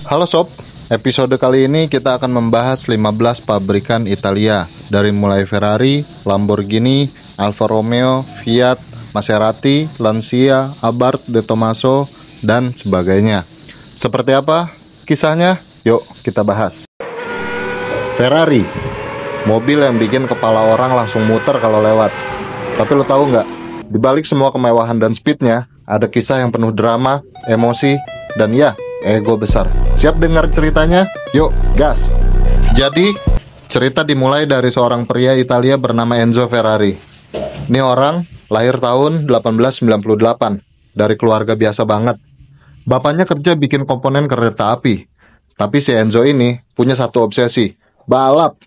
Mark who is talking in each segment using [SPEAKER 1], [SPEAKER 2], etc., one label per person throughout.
[SPEAKER 1] Halo sob, episode kali ini kita akan membahas 15 pabrikan Italia, dari mulai Ferrari, Lamborghini, Alfa Romeo, Fiat, Maserati, Lancia, Abarth, De Tomaso, dan sebagainya. Seperti apa kisahnya? Yuk kita bahas. Ferrari, mobil yang bikin kepala orang langsung muter kalau lewat. Tapi lo tahu nggak, di balik semua kemewahan dan speednya, ada kisah yang penuh drama, emosi, dan ya, ego besar. Siap dengar ceritanya? Yuk, gas! Jadi, cerita dimulai dari seorang pria Italia bernama Enzo Ferrari. Ini orang lahir tahun 1898, dari keluarga biasa banget. Bapaknya kerja bikin komponen kereta api. Tapi si Enzo ini punya satu obsesi, balap.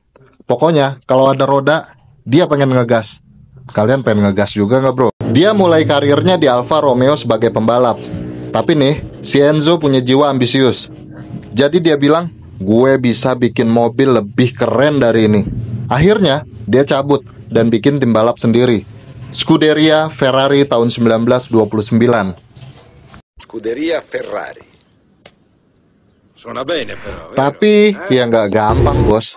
[SPEAKER 1] Pokoknya, kalau ada roda, dia pengen ngegas. Kalian pengen ngegas juga nggak bro? Dia mulai karirnya di Alfa Romeo sebagai pembalap. Tapi nih, si Enzo punya jiwa ambisius. Jadi dia bilang, gue bisa bikin mobil lebih keren dari ini. Akhirnya, dia cabut dan bikin tim balap sendiri. Scuderia Ferrari tahun 1929.
[SPEAKER 2] Scuderia Ferrari. Suona bene però.
[SPEAKER 1] Tapi, ya nggak gampang bos.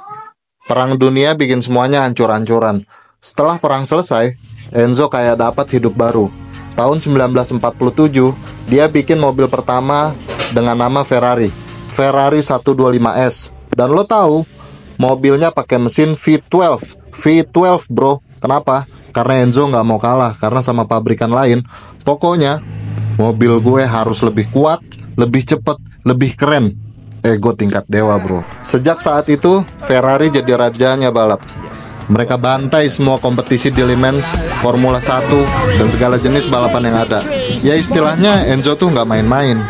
[SPEAKER 1] Perang dunia bikin semuanya hancur-hancuran. Setelah perang selesai, Enzo kayak dapat hidup baru. Tahun 1947, dia bikin mobil pertama dengan nama Ferrari 125S. Dan lo tahu, mobilnya pakai mesin V12. V12 bro. Kenapa? Karena Enzo nggak mau kalah, karena sama pabrikan lain. Pokoknya, mobil gue harus lebih kuat, lebih cepat, lebih keren. Ego tingkat dewa bro. Sejak saat itu, Ferrari jadi rajanya balap. Mereka bantai semua kompetisi di Le Mans, Formula 1, dan segala jenis balapan yang ada. Ya istilahnya Enzo tuh nggak main-main.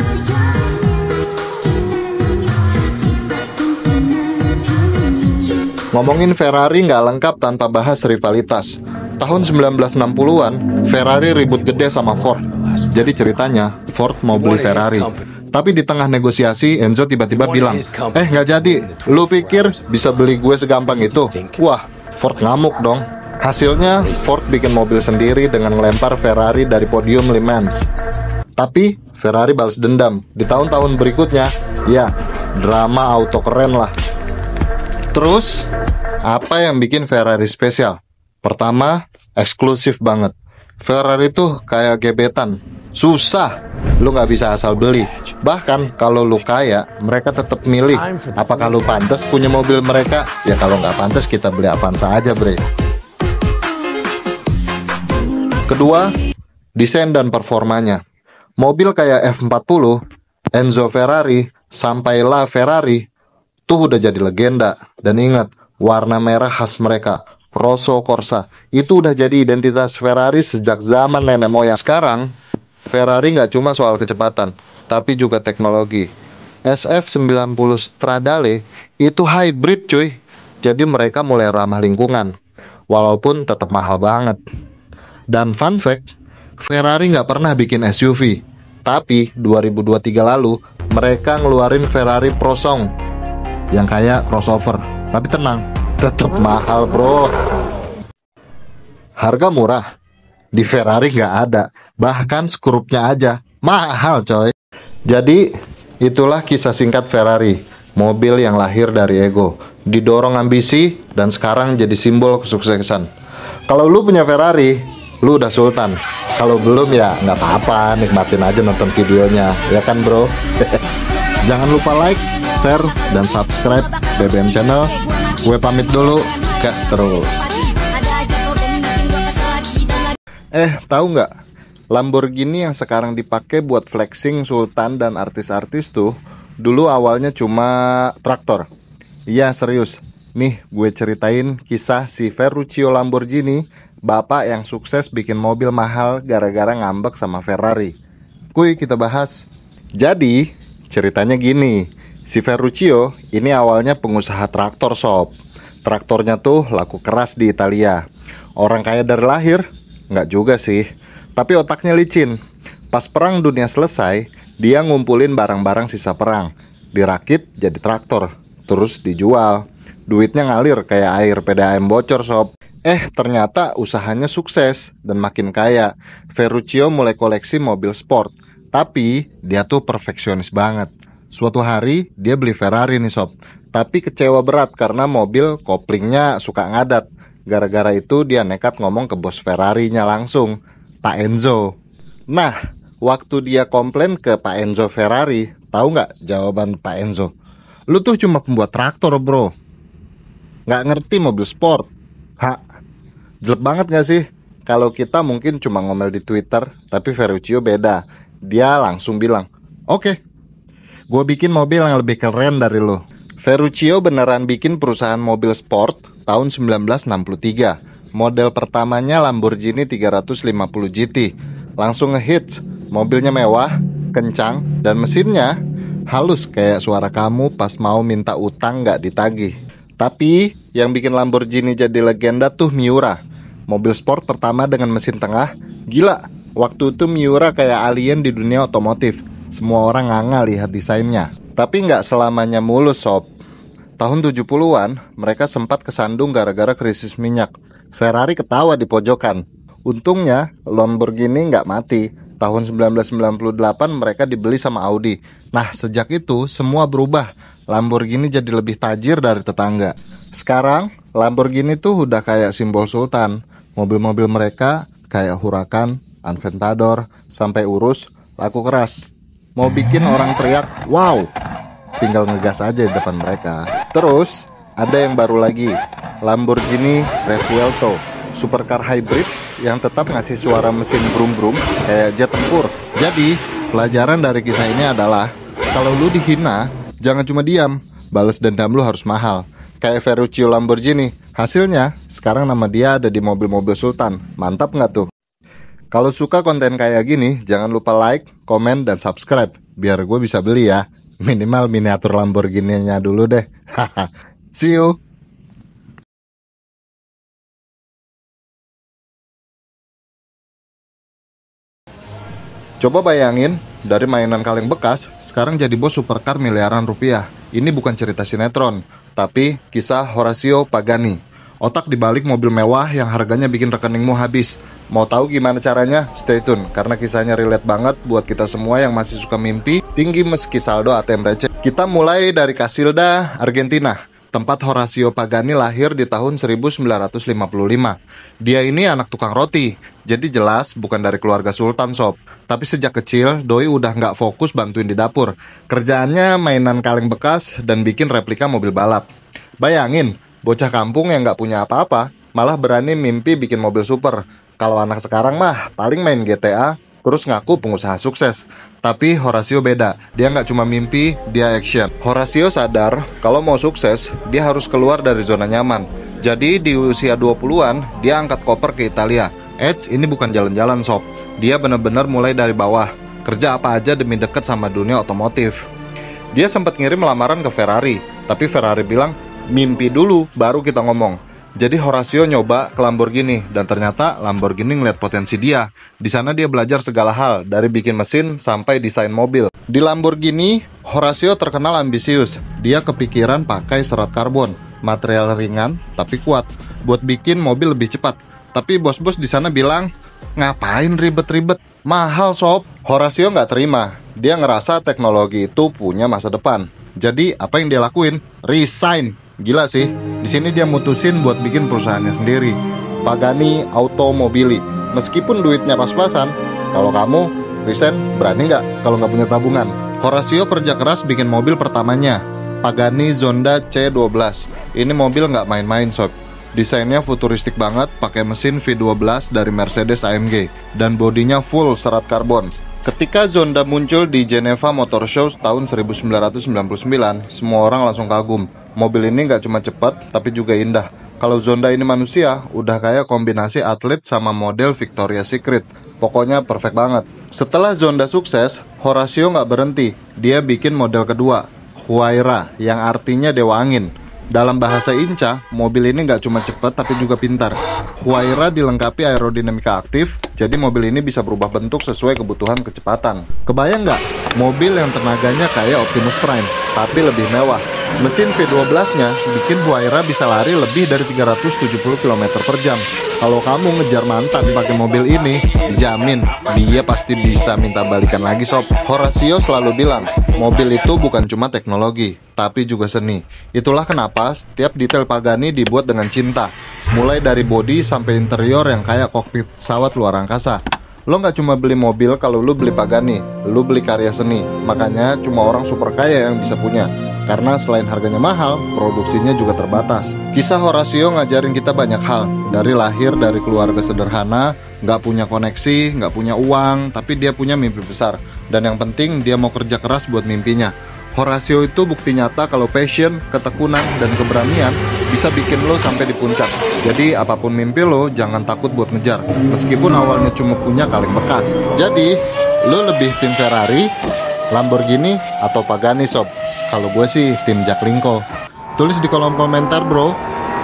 [SPEAKER 1] Ngomongin Ferrari nggak lengkap tanpa bahas rivalitas. Tahun 1960-an, Ferrari ribut gede sama Ford. Jadi ceritanya, Ford mau beli Ferrari. Tapi di tengah negosiasi, Enzo tiba-tiba bilang, nggak jadi, lu pikir bisa beli gue segampang itu? Wah, Ford ngamuk dong. Hasilnya, Ford bikin mobil sendiri dengan melempar Ferrari dari podium Le Mans. Tapi, Ferrari balas dendam. Di tahun-tahun berikutnya, ya, drama auto keren lah. Terus, apa yang bikin Ferrari spesial? Pertama, eksklusif banget. Ferrari tuh kayak gebetan. Susah, lu nggak bisa asal beli. Bahkan kalau lu kaya, mereka tetap milih apakah lu pantas punya mobil mereka. Ya kalau nggak pantas, kita beli Avanza aja bre. Kedua, desain dan performanya. Mobil kayak F40, Enzo Ferrari, sampai La Ferrari tuh udah jadi legenda. Dan ingat, warna merah khas mereka, Rosso Corsa, itu udah jadi identitas Ferrari sejak zaman nenek moyang. Sekarang Ferrari nggak cuma soal kecepatan, tapi juga teknologi. SF90 Stradale itu hybrid cuy. Jadi mereka mulai ramah lingkungan, walaupun tetap mahal banget. Dan fun fact, Ferrari nggak pernah bikin SUV. Tapi 2023 lalu, mereka ngeluarin Ferrari Prosong yang kayak crossover. Tapi tenang, tetap mahal bro. Harga murah di Ferrari nggak ada. Bahkan skrupnya aja mahal coy. Jadi itulah kisah singkat Ferrari, mobil yang lahir dari ego, didorong ambisi, dan sekarang jadi simbol kesuksesan. Kalau lu punya Ferrari, lu udah sultan. Kalau belum ya nggak apa-apa, nikmatin aja nonton videonya, ya kan bro. Jangan lupa like, share, dan subscribe BBM Channel. Gue pamit dulu, gas terus. Tahu nggak? Lamborghini yang sekarang dipakai buat flexing sultan dan artis-artis tuh dulu awalnya cuma traktor. Iya serius. Nih gue ceritain kisah si Ferruccio Lamborghini, bapak yang sukses bikin mobil mahal gara-gara ngambek sama Ferrari. Kuy kita bahas. Jadi ceritanya gini, si Ferruccio ini awalnya pengusaha traktor sob. Traktornya tuh laku keras di Italia. Orang kaya dari lahir? Nggak juga sih, tapi otaknya licin. Pas perang dunia selesai, dia ngumpulin barang-barang sisa perang, dirakit jadi traktor, terus dijual. Duitnya ngalir kayak air PDAM bocor sob. Ternyata usahanya sukses dan makin kaya. Ferruccio mulai koleksi mobil sport. Tapi dia tuh perfeksionis banget. Suatu hari dia beli Ferrari nih sob, tapi kecewa berat karena mobil koplingnya suka ngadat. Gara-gara itu dia nekat ngomong ke bos Ferrarinya langsung, Pak Enzo. Nah, waktu dia komplain ke Pak Enzo Ferrari, tahu nggak jawaban Pak Enzo? Lu tuh cuma pembuat traktor bro, nggak ngerti mobil sport. Ha, jelek banget gak sih? Kalau kita mungkin cuma ngomel di Twitter, tapi Ferruccio beda. Dia langsung bilang, oke, gue bikin mobil yang lebih keren dari lo. Ferruccio beneran bikin perusahaan mobil sport tahun 1963. Model pertamanya Lamborghini 350 GT. Langsung ngehits. Mobilnya mewah, kencang, dan mesinnya halus kayak suara kamu pas mau minta utang gak ditagih. Tapi yang bikin Lamborghini jadi legenda tuh Miura. Mobil sport pertama dengan mesin tengah. Gila, waktu itu Miura kayak alien di dunia otomotif. Semua orang nganga lihat desainnya. Tapi nggak selamanya mulus sob. Tahun 70-an mereka sempat kesandung gara-gara krisis minyak. Ferrari ketawa di pojokan. Untungnya Lamborghini nggak mati. Tahun 1998 mereka dibeli sama Audi. Nah sejak itu semua berubah. Lamborghini jadi lebih tajir dari tetangga. Sekarang Lamborghini tuh udah kayak simbol sultan. Mobil-mobil mereka kayak Huracan, Aventador, sampai Urus, laku keras. Mau bikin orang teriak, wow, tinggal ngegas aja di depan mereka. Terus ada yang baru lagi, Lamborghini Revuelto, supercar hybrid yang tetap ngasih suara mesin brum-brum kayak jet tempur. Jadi pelajaran dari kisah ini adalah, kalau lu dihina, jangan cuma diam, balas dendam lu harus mahal. Kayak Ferruccio Lamborghini, hasilnya sekarang nama dia ada di mobil-mobil sultan. Mantap nggak tuh? Kalau suka konten kayak gini, jangan lupa like, komen, dan subscribe biar gue bisa beli ya. Minimal miniatur Lamborghini-nya dulu deh. Haha. See you. Coba bayangin, dari mainan kaleng bekas, sekarang jadi bos supercar miliaran rupiah. Ini bukan cerita sinetron, tapi kisah Horacio Pagani. Otak dibalik mobil mewah yang harganya bikin rekeningmu habis. Mau tahu gimana caranya? Stay tune, karena kisahnya relate banget buat kita semua yang masih suka mimpi tinggi meski saldo ATM receh. Kita mulai dari Casilda, Argentina. Tempat Horacio Pagani lahir di tahun 1955. Dia ini anak tukang roti, jadi jelas bukan dari keluarga sultan sob. Tapi sejak kecil, doi udah nggak fokus bantuin di dapur. Kerjaannya mainan kaleng bekas dan bikin replika mobil balap. Bayangin, bocah kampung yang nggak punya apa-apa, malah berani mimpi bikin mobil super. Kalau anak sekarang mah paling main GTA, terus ngaku pengusaha sukses. Tapi Horacio beda, dia nggak cuma mimpi, dia action. Horacio sadar kalau mau sukses, dia harus keluar dari zona nyaman. Jadi di usia 20-an, dia angkat koper ke Italia. Ini bukan jalan-jalan sob, dia benar-benar mulai dari bawah. Kerja apa aja demi deket sama dunia otomotif. Dia sempat ngirim lamaran ke Ferrari, tapi Ferrari bilang, mimpi dulu, baru kita ngomong. Jadi Horacio nyoba ke Lamborghini dan ternyata Lamborghini ngeliat potensi dia. Di sana dia belajar segala hal, dari bikin mesin sampai desain mobil. Di Lamborghini, Horacio terkenal ambisius. Dia kepikiran pakai serat karbon, material ringan tapi kuat, buat bikin mobil lebih cepat. Tapi bos-bos di sana bilang, ngapain ribet-ribet? Mahal sob. Horacio nggak terima. Dia ngerasa teknologi itu punya masa depan. Jadi apa yang dia lakuin? Resign. Gila sih, di sini dia mutusin buat bikin perusahaannya sendiri, Pagani Automobili. Meskipun duitnya pas-pasan, kalau kamu resign berani nggak kalau nggak punya tabungan? Horacio kerja keras bikin mobil pertamanya, Pagani Zonda C12. Ini mobil nggak main-main sob. Desainnya futuristik banget, pakai mesin V12 dari Mercedes AMG dan bodinya full serat karbon. Ketika Zonda muncul di Geneva Motor Show tahun 1999, semua orang langsung kagum. Mobil ini nggak cuma cepat, tapi juga indah. Kalau Zonda ini manusia, udah kayak kombinasi atlet sama model Victoria's Secret. Pokoknya perfect banget. Setelah Zonda sukses, Horacio nggak berhenti. Dia bikin model kedua, Huayra, yang artinya Dewa Angin. Dalam bahasa Inca, mobil ini nggak cuma cepat tapi juga pintar. Huayra dilengkapi aerodinamika aktif, jadi mobil ini bisa berubah bentuk sesuai kebutuhan kecepatan. Kebayang nggak? Mobil yang tenaganya kayak Optimus Prime, tapi lebih mewah. Mesin V12-nya bikin Huayra bisa lari lebih dari 370 km per jam. Kalau kamu ngejar mantan pakai mobil ini, dijamin dia pasti bisa minta balikan lagi sob. Horacio selalu bilang, mobil itu bukan cuma teknologi, tapi juga seni. Itulah kenapa setiap detail Pagani dibuat dengan cinta. Mulai dari bodi sampai interior yang kayak kokpit pesawat luar angkasa. Lo nggak cuma beli mobil kalau lo beli Pagani, lo beli karya seni. Makanya cuma orang super kaya yang bisa punya. Karena selain harganya mahal, produksinya juga terbatas. Kisah Horacio ngajarin kita banyak hal. Dari lahir dari keluarga sederhana, nggak punya koneksi, nggak punya uang, tapi dia punya mimpi besar. Dan yang penting dia mau kerja keras buat mimpinya. Horacio itu bukti nyata kalau passion, ketekunan, dan keberanian bisa bikin lo sampai di puncak. Jadi apapun mimpi lo, jangan takut buat ngejar. Meskipun awalnya cuma punya kaleng bekas. Jadi, lo lebih tim Ferrari, Lamborghini, atau Pagani sob? Kalau gue sih tim Jaklingko. Tulis di kolom komentar bro.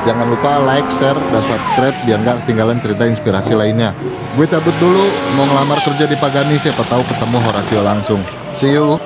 [SPEAKER 1] Jangan lupa like, share, dan subscribe biar gak ketinggalan cerita inspirasi lainnya. Gue cabut dulu, mau ngelamar kerja di Pagani, siapa tahu ketemu Horacio langsung. See you.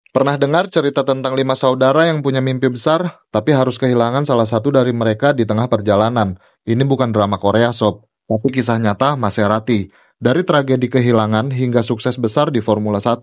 [SPEAKER 1] Pernah dengar cerita tentang 5 saudara yang punya mimpi besar, tapi harus kehilangan salah satu dari mereka di tengah perjalanan. Ini bukan drama Korea sob, tapi kisah nyata Maserati. Dari tragedi kehilangan hingga sukses besar di Formula 1.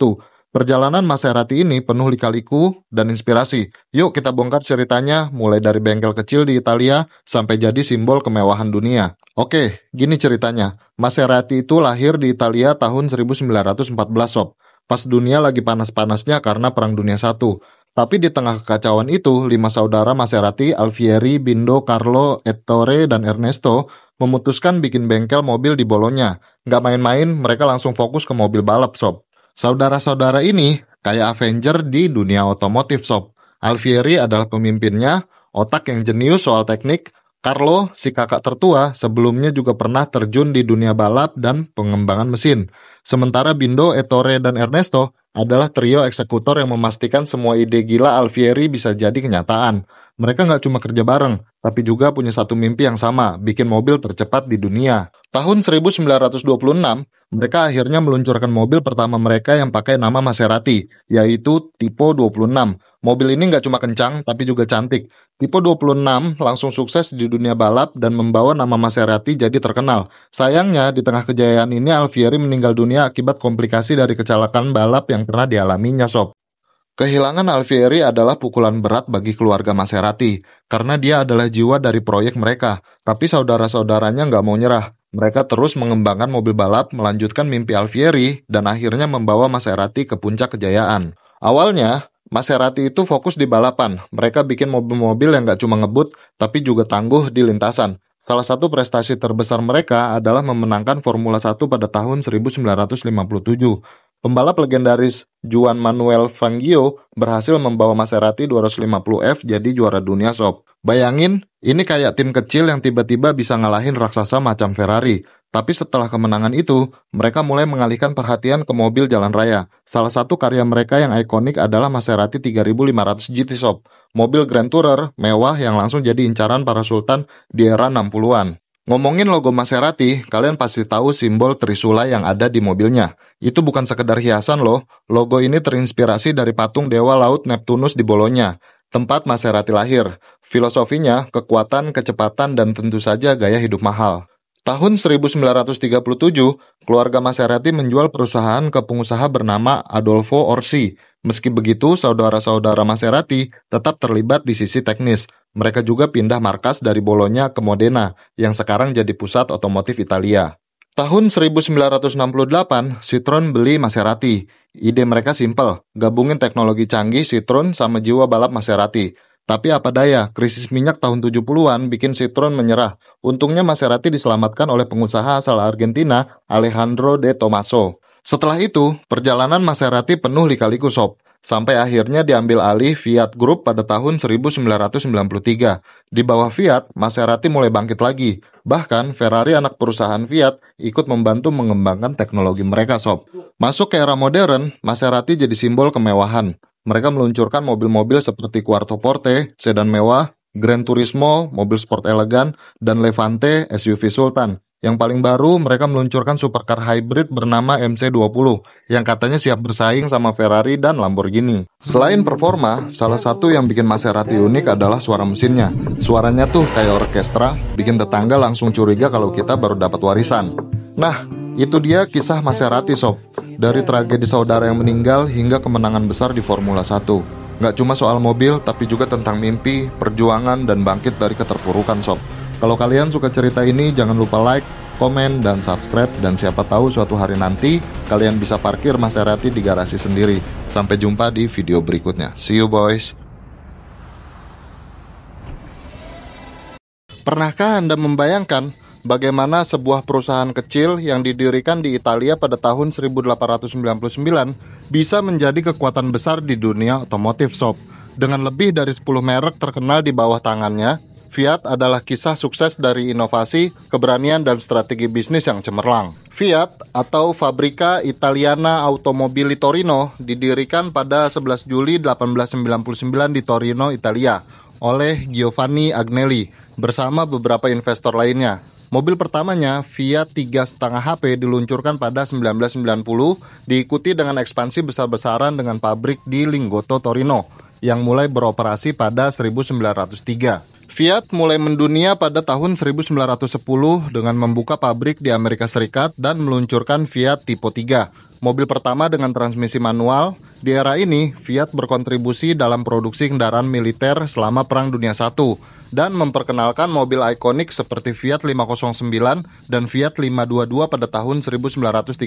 [SPEAKER 1] Perjalanan Maserati ini penuh lika-liku dan inspirasi. Yuk kita bongkar ceritanya, mulai dari bengkel kecil di Italia sampai jadi simbol kemewahan dunia. Oke, gini ceritanya. Maserati itu lahir di Italia tahun 1914 sob. Pas dunia lagi panas-panasnya karena Perang Dunia I. Tapi di tengah kekacauan itu, 5 saudara Maserati, Alfieri, Bindo, Carlo, Ettore, dan Ernesto memutuskan bikin bengkel mobil di Bologna. Nggak main-main, mereka langsung fokus ke mobil balap, sob. Saudara-saudara ini kayak Avenger di dunia otomotif, sob. Alfieri adalah pemimpinnya, otak yang jenius soal teknik. Carlo, si kakak tertua, sebelumnya juga pernah terjun di dunia balap dan pengembangan mesin. Sementara Bindo, Ettore, dan Ernesto adalah trio eksekutor yang memastikan semua ide gila Alfieri bisa jadi kenyataan. Mereka nggak cuma kerja bareng, tapi juga punya satu mimpi yang sama, bikin mobil tercepat di dunia. Tahun 1926, mereka akhirnya meluncurkan mobil pertama mereka yang pakai nama Maserati, yaitu Tipo 26. Mobil ini nggak cuma kencang, tapi juga cantik. Tipo 26 langsung sukses di dunia balap dan membawa nama Maserati jadi terkenal. Sayangnya, di tengah kejayaan ini Alfieri meninggal dunia akibat komplikasi dari kecelakaan balap yang pernah dialaminya, sob. Kehilangan Alfieri adalah pukulan berat bagi keluarga Maserati, karena dia adalah jiwa dari proyek mereka. Tapi saudara-saudaranya nggak mau nyerah. Mereka terus mengembangkan mobil balap, melanjutkan mimpi Alfieri, dan akhirnya membawa Maserati ke puncak kejayaan. Awalnya, Maserati itu fokus di balapan. Mereka bikin mobil-mobil yang nggak cuma ngebut, tapi juga tangguh di lintasan. Salah satu prestasi terbesar mereka adalah memenangkan Formula 1 pada tahun 1957. Pembalap legendaris Juan Manuel Fangio berhasil membawa Maserati 250F jadi juara dunia sob. Bayangin, ini kayak tim kecil yang tiba-tiba bisa ngalahin raksasa macam Ferrari. Tapi setelah kemenangan itu, mereka mulai mengalihkan perhatian ke mobil jalan raya. Salah satu karya mereka yang ikonik adalah Maserati 3500 GT sob. Mobil Grand Tourer mewah yang langsung jadi incaran para sultan di era 60-an. Ngomongin logo Maserati, kalian pasti tahu simbol Trisula yang ada di mobilnya. Itu bukan sekedar hiasan loh. Logo ini terinspirasi dari patung dewa laut Neptunus di Bologna, tempat Maserati lahir. Filosofinya, kekuatan, kecepatan, dan tentu saja gaya hidup mahal. Tahun 1937, keluarga Maserati menjual perusahaan ke pengusaha bernama Adolfo Orsi. Meski begitu, saudara-saudara Maserati tetap terlibat di sisi teknis. Mereka juga pindah markas dari Bologna ke Modena, yang sekarang jadi pusat otomotif Italia. Tahun 1968, Citroen beli Maserati. Ide mereka simpel, gabungin teknologi canggih Citroen sama jiwa balap Maserati. Tapi apa daya, krisis minyak tahun 70-an bikin Citroen menyerah. Untungnya Maserati diselamatkan oleh pengusaha asal Argentina, Alejandro de Tomaso. Setelah itu, perjalanan Maserati penuh lika-liku sob. Sampai akhirnya diambil alih Fiat Group pada tahun 1993. Di bawah Fiat, Maserati mulai bangkit lagi. Bahkan, Ferrari anak perusahaan Fiat ikut membantu mengembangkan teknologi mereka sob. Masuk ke era modern, Maserati jadi simbol kemewahan. Mereka meluncurkan mobil-mobil seperti Quattroporte, sedan mewah, Gran Turismo, mobil sport elegan, dan Levante, SUV Sultan. Yang paling baru, mereka meluncurkan supercar hybrid bernama MC20, yang katanya siap bersaing sama Ferrari dan Lamborghini. Selain performa, salah satu yang bikin Maserati unik adalah suara mesinnya. Suaranya tuh kayak orkestra, bikin tetangga langsung curiga kalau kita baru dapat warisan. Nah, itu dia kisah Maserati sob. Dari tragedi saudara yang meninggal hingga kemenangan besar di Formula 1. Nggak cuma soal mobil, tapi juga tentang mimpi, perjuangan, dan bangkit dari keterpurukan sob. Kalau kalian suka cerita ini, jangan lupa like, komen, dan subscribe. Dan siapa tahu suatu hari nanti, kalian bisa parkir Maserati di garasi sendiri. Sampai jumpa di video berikutnya. See you boys. Pernahkah Anda membayangkan bagaimana sebuah perusahaan kecil yang didirikan di Italia pada tahun 1899 bisa menjadi kekuatan besar di dunia otomotif sob? Dengan lebih dari 10 merek terkenal di bawah tangannya, Fiat adalah kisah sukses dari inovasi, keberanian, dan strategi bisnis yang cemerlang. Fiat atau Fabbrica Italiana Automobili Torino didirikan pada 11 Juli 1899 di Torino, Italia oleh Giovanni Agnelli bersama beberapa investor lainnya. Mobil pertamanya, Fiat 3,5 HP, diluncurkan pada 1990, diikuti dengan ekspansi besar-besaran dengan pabrik di Lingotto, Torino, yang mulai beroperasi pada 1903. Fiat mulai mendunia pada tahun 1910 dengan membuka pabrik di Amerika Serikat dan meluncurkan Fiat Tipo 3, mobil pertama dengan transmisi manual. Di era ini, Fiat berkontribusi dalam produksi kendaraan militer selama Perang Dunia I dan memperkenalkan mobil ikonik seperti Fiat 509 dan Fiat 522 pada tahun 1936.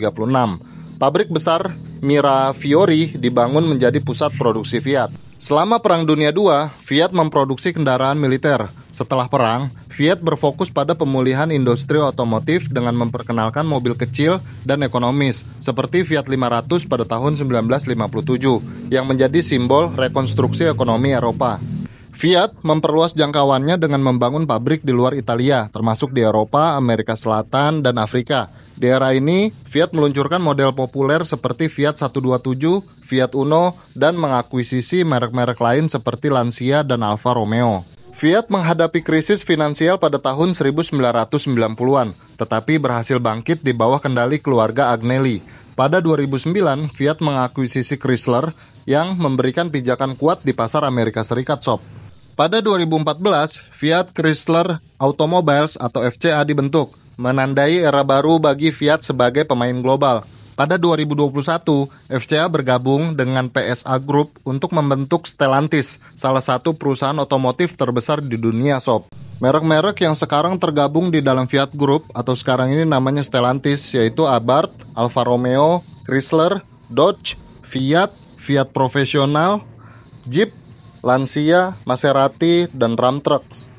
[SPEAKER 1] Pabrik besar Mirafiori dibangun menjadi pusat produksi Fiat. Selama Perang Dunia II, Fiat memproduksi kendaraan militer. Setelah perang, Fiat berfokus pada pemulihan industri otomotif dengan memperkenalkan mobil kecil dan ekonomis, seperti Fiat 500 pada tahun 1957, yang menjadi simbol rekonstruksi ekonomi Eropa. Fiat memperluas jangkauannya dengan membangun pabrik di luar Italia, termasuk di Eropa, Amerika Selatan, dan Afrika. Di era ini, Fiat meluncurkan model populer seperti Fiat 127, Fiat Uno, dan mengakuisisi merek-merek lain seperti Lancia dan Alfa Romeo. Fiat menghadapi krisis finansial pada tahun 1990-an, tetapi berhasil bangkit di bawah kendali keluarga Agnelli. Pada 2009, Fiat mengakuisisi Chrysler yang memberikan pijakan kuat di pasar Amerika Serikat sob. Pada 2014, Fiat Chrysler Automobiles atau FCA dibentuk, menandai era baru bagi Fiat sebagai pemain global. Pada 2021, FCA bergabung dengan PSA Group untuk membentuk Stellantis, salah satu perusahaan otomotif terbesar di dunia sob. Merek-merek yang sekarang tergabung di dalam Fiat Group atau sekarang ini namanya Stellantis yaitu Abarth, Alfa Romeo, Chrysler, Dodge, Fiat, Fiat Professional, Jeep, Lancia, Maserati, dan Ram Trucks.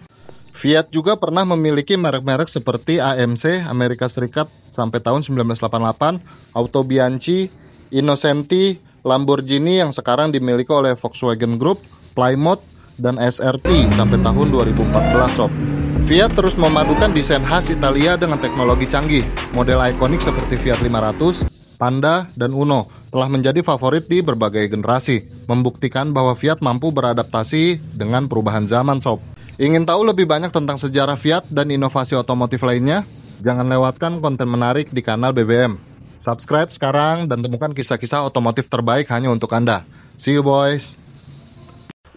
[SPEAKER 1] Fiat juga pernah memiliki merek-merek seperti AMC, Amerika Serikat sampai tahun 1988, Auto Bianchi, Innocenti, Lamborghini yang sekarang dimiliki oleh Volkswagen Group, Plymouth, dan SRT sampai tahun 2014 sob. Fiat terus memadukan desain khas Italia dengan teknologi canggih. Model ikonik seperti Fiat 500, Panda, dan Uno telah menjadi favorit di berbagai generasi, membuktikan bahwa Fiat mampu beradaptasi dengan perubahan zaman sob. Ingin tahu lebih banyak tentang sejarah Fiat dan inovasi otomotif lainnya? Jangan lewatkan konten menarik di kanal BBM. Subscribe sekarang dan temukan kisah-kisah otomotif terbaik hanya untuk Anda. See you boys.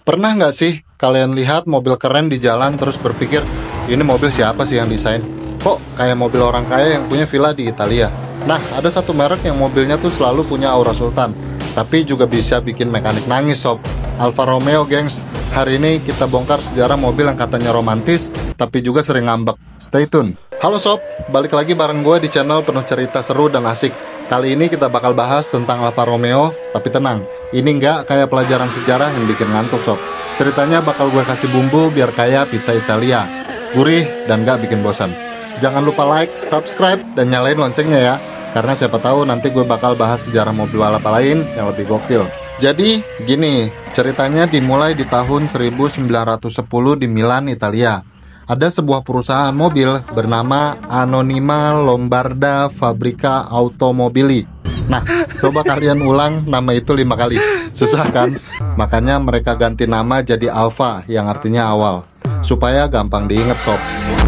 [SPEAKER 1] Pernah nggak sih kalian lihat mobil keren di jalan terus berpikir, ini mobil siapa sih yang desain? Kok kayak mobil orang kaya yang punya villa di Italia? Nah, ada satu merek yang mobilnya tuh selalu punya aura sultan, tapi juga bisa bikin mekanik nangis sob. Alfa Romeo gengs. Hari ini kita bongkar sejarah mobil yang katanya romantis, tapi juga sering ngambek. Stay tune. Halo sob, balik lagi bareng gue di channel penuh cerita seru dan asik. Kali ini kita bakal bahas tentang Alfa Romeo, tapi tenang, ini nggak kayak pelajaran sejarah yang bikin ngantuk sob. Ceritanya bakal gue kasih bumbu biar kayak pizza Italia, gurih dan nggak bikin bosan. Jangan lupa like, subscribe, dan nyalain loncengnya ya, karena siapa tahu nanti gue bakal bahas sejarah mobil balap lain yang lebih gokil. Jadi gini, ceritanya dimulai di tahun 1910 di Milan, Italia. Ada sebuah perusahaan mobil bernama Anonima Lombarda Fabbrica Automobili. Nah, coba kalian ulang nama itu 5 kali. Susah kan? Makanya mereka ganti nama jadi Alfa, yang artinya awal, supaya gampang diinget sob.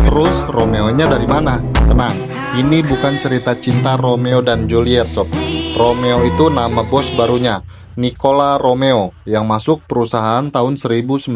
[SPEAKER 1] Terus Romeo-nya dari mana? Tenang, ini bukan cerita cinta Romeo dan Juliet sob. Romeo itu nama bos barunya, Nicola Romeo, yang masuk perusahaan tahun 1915.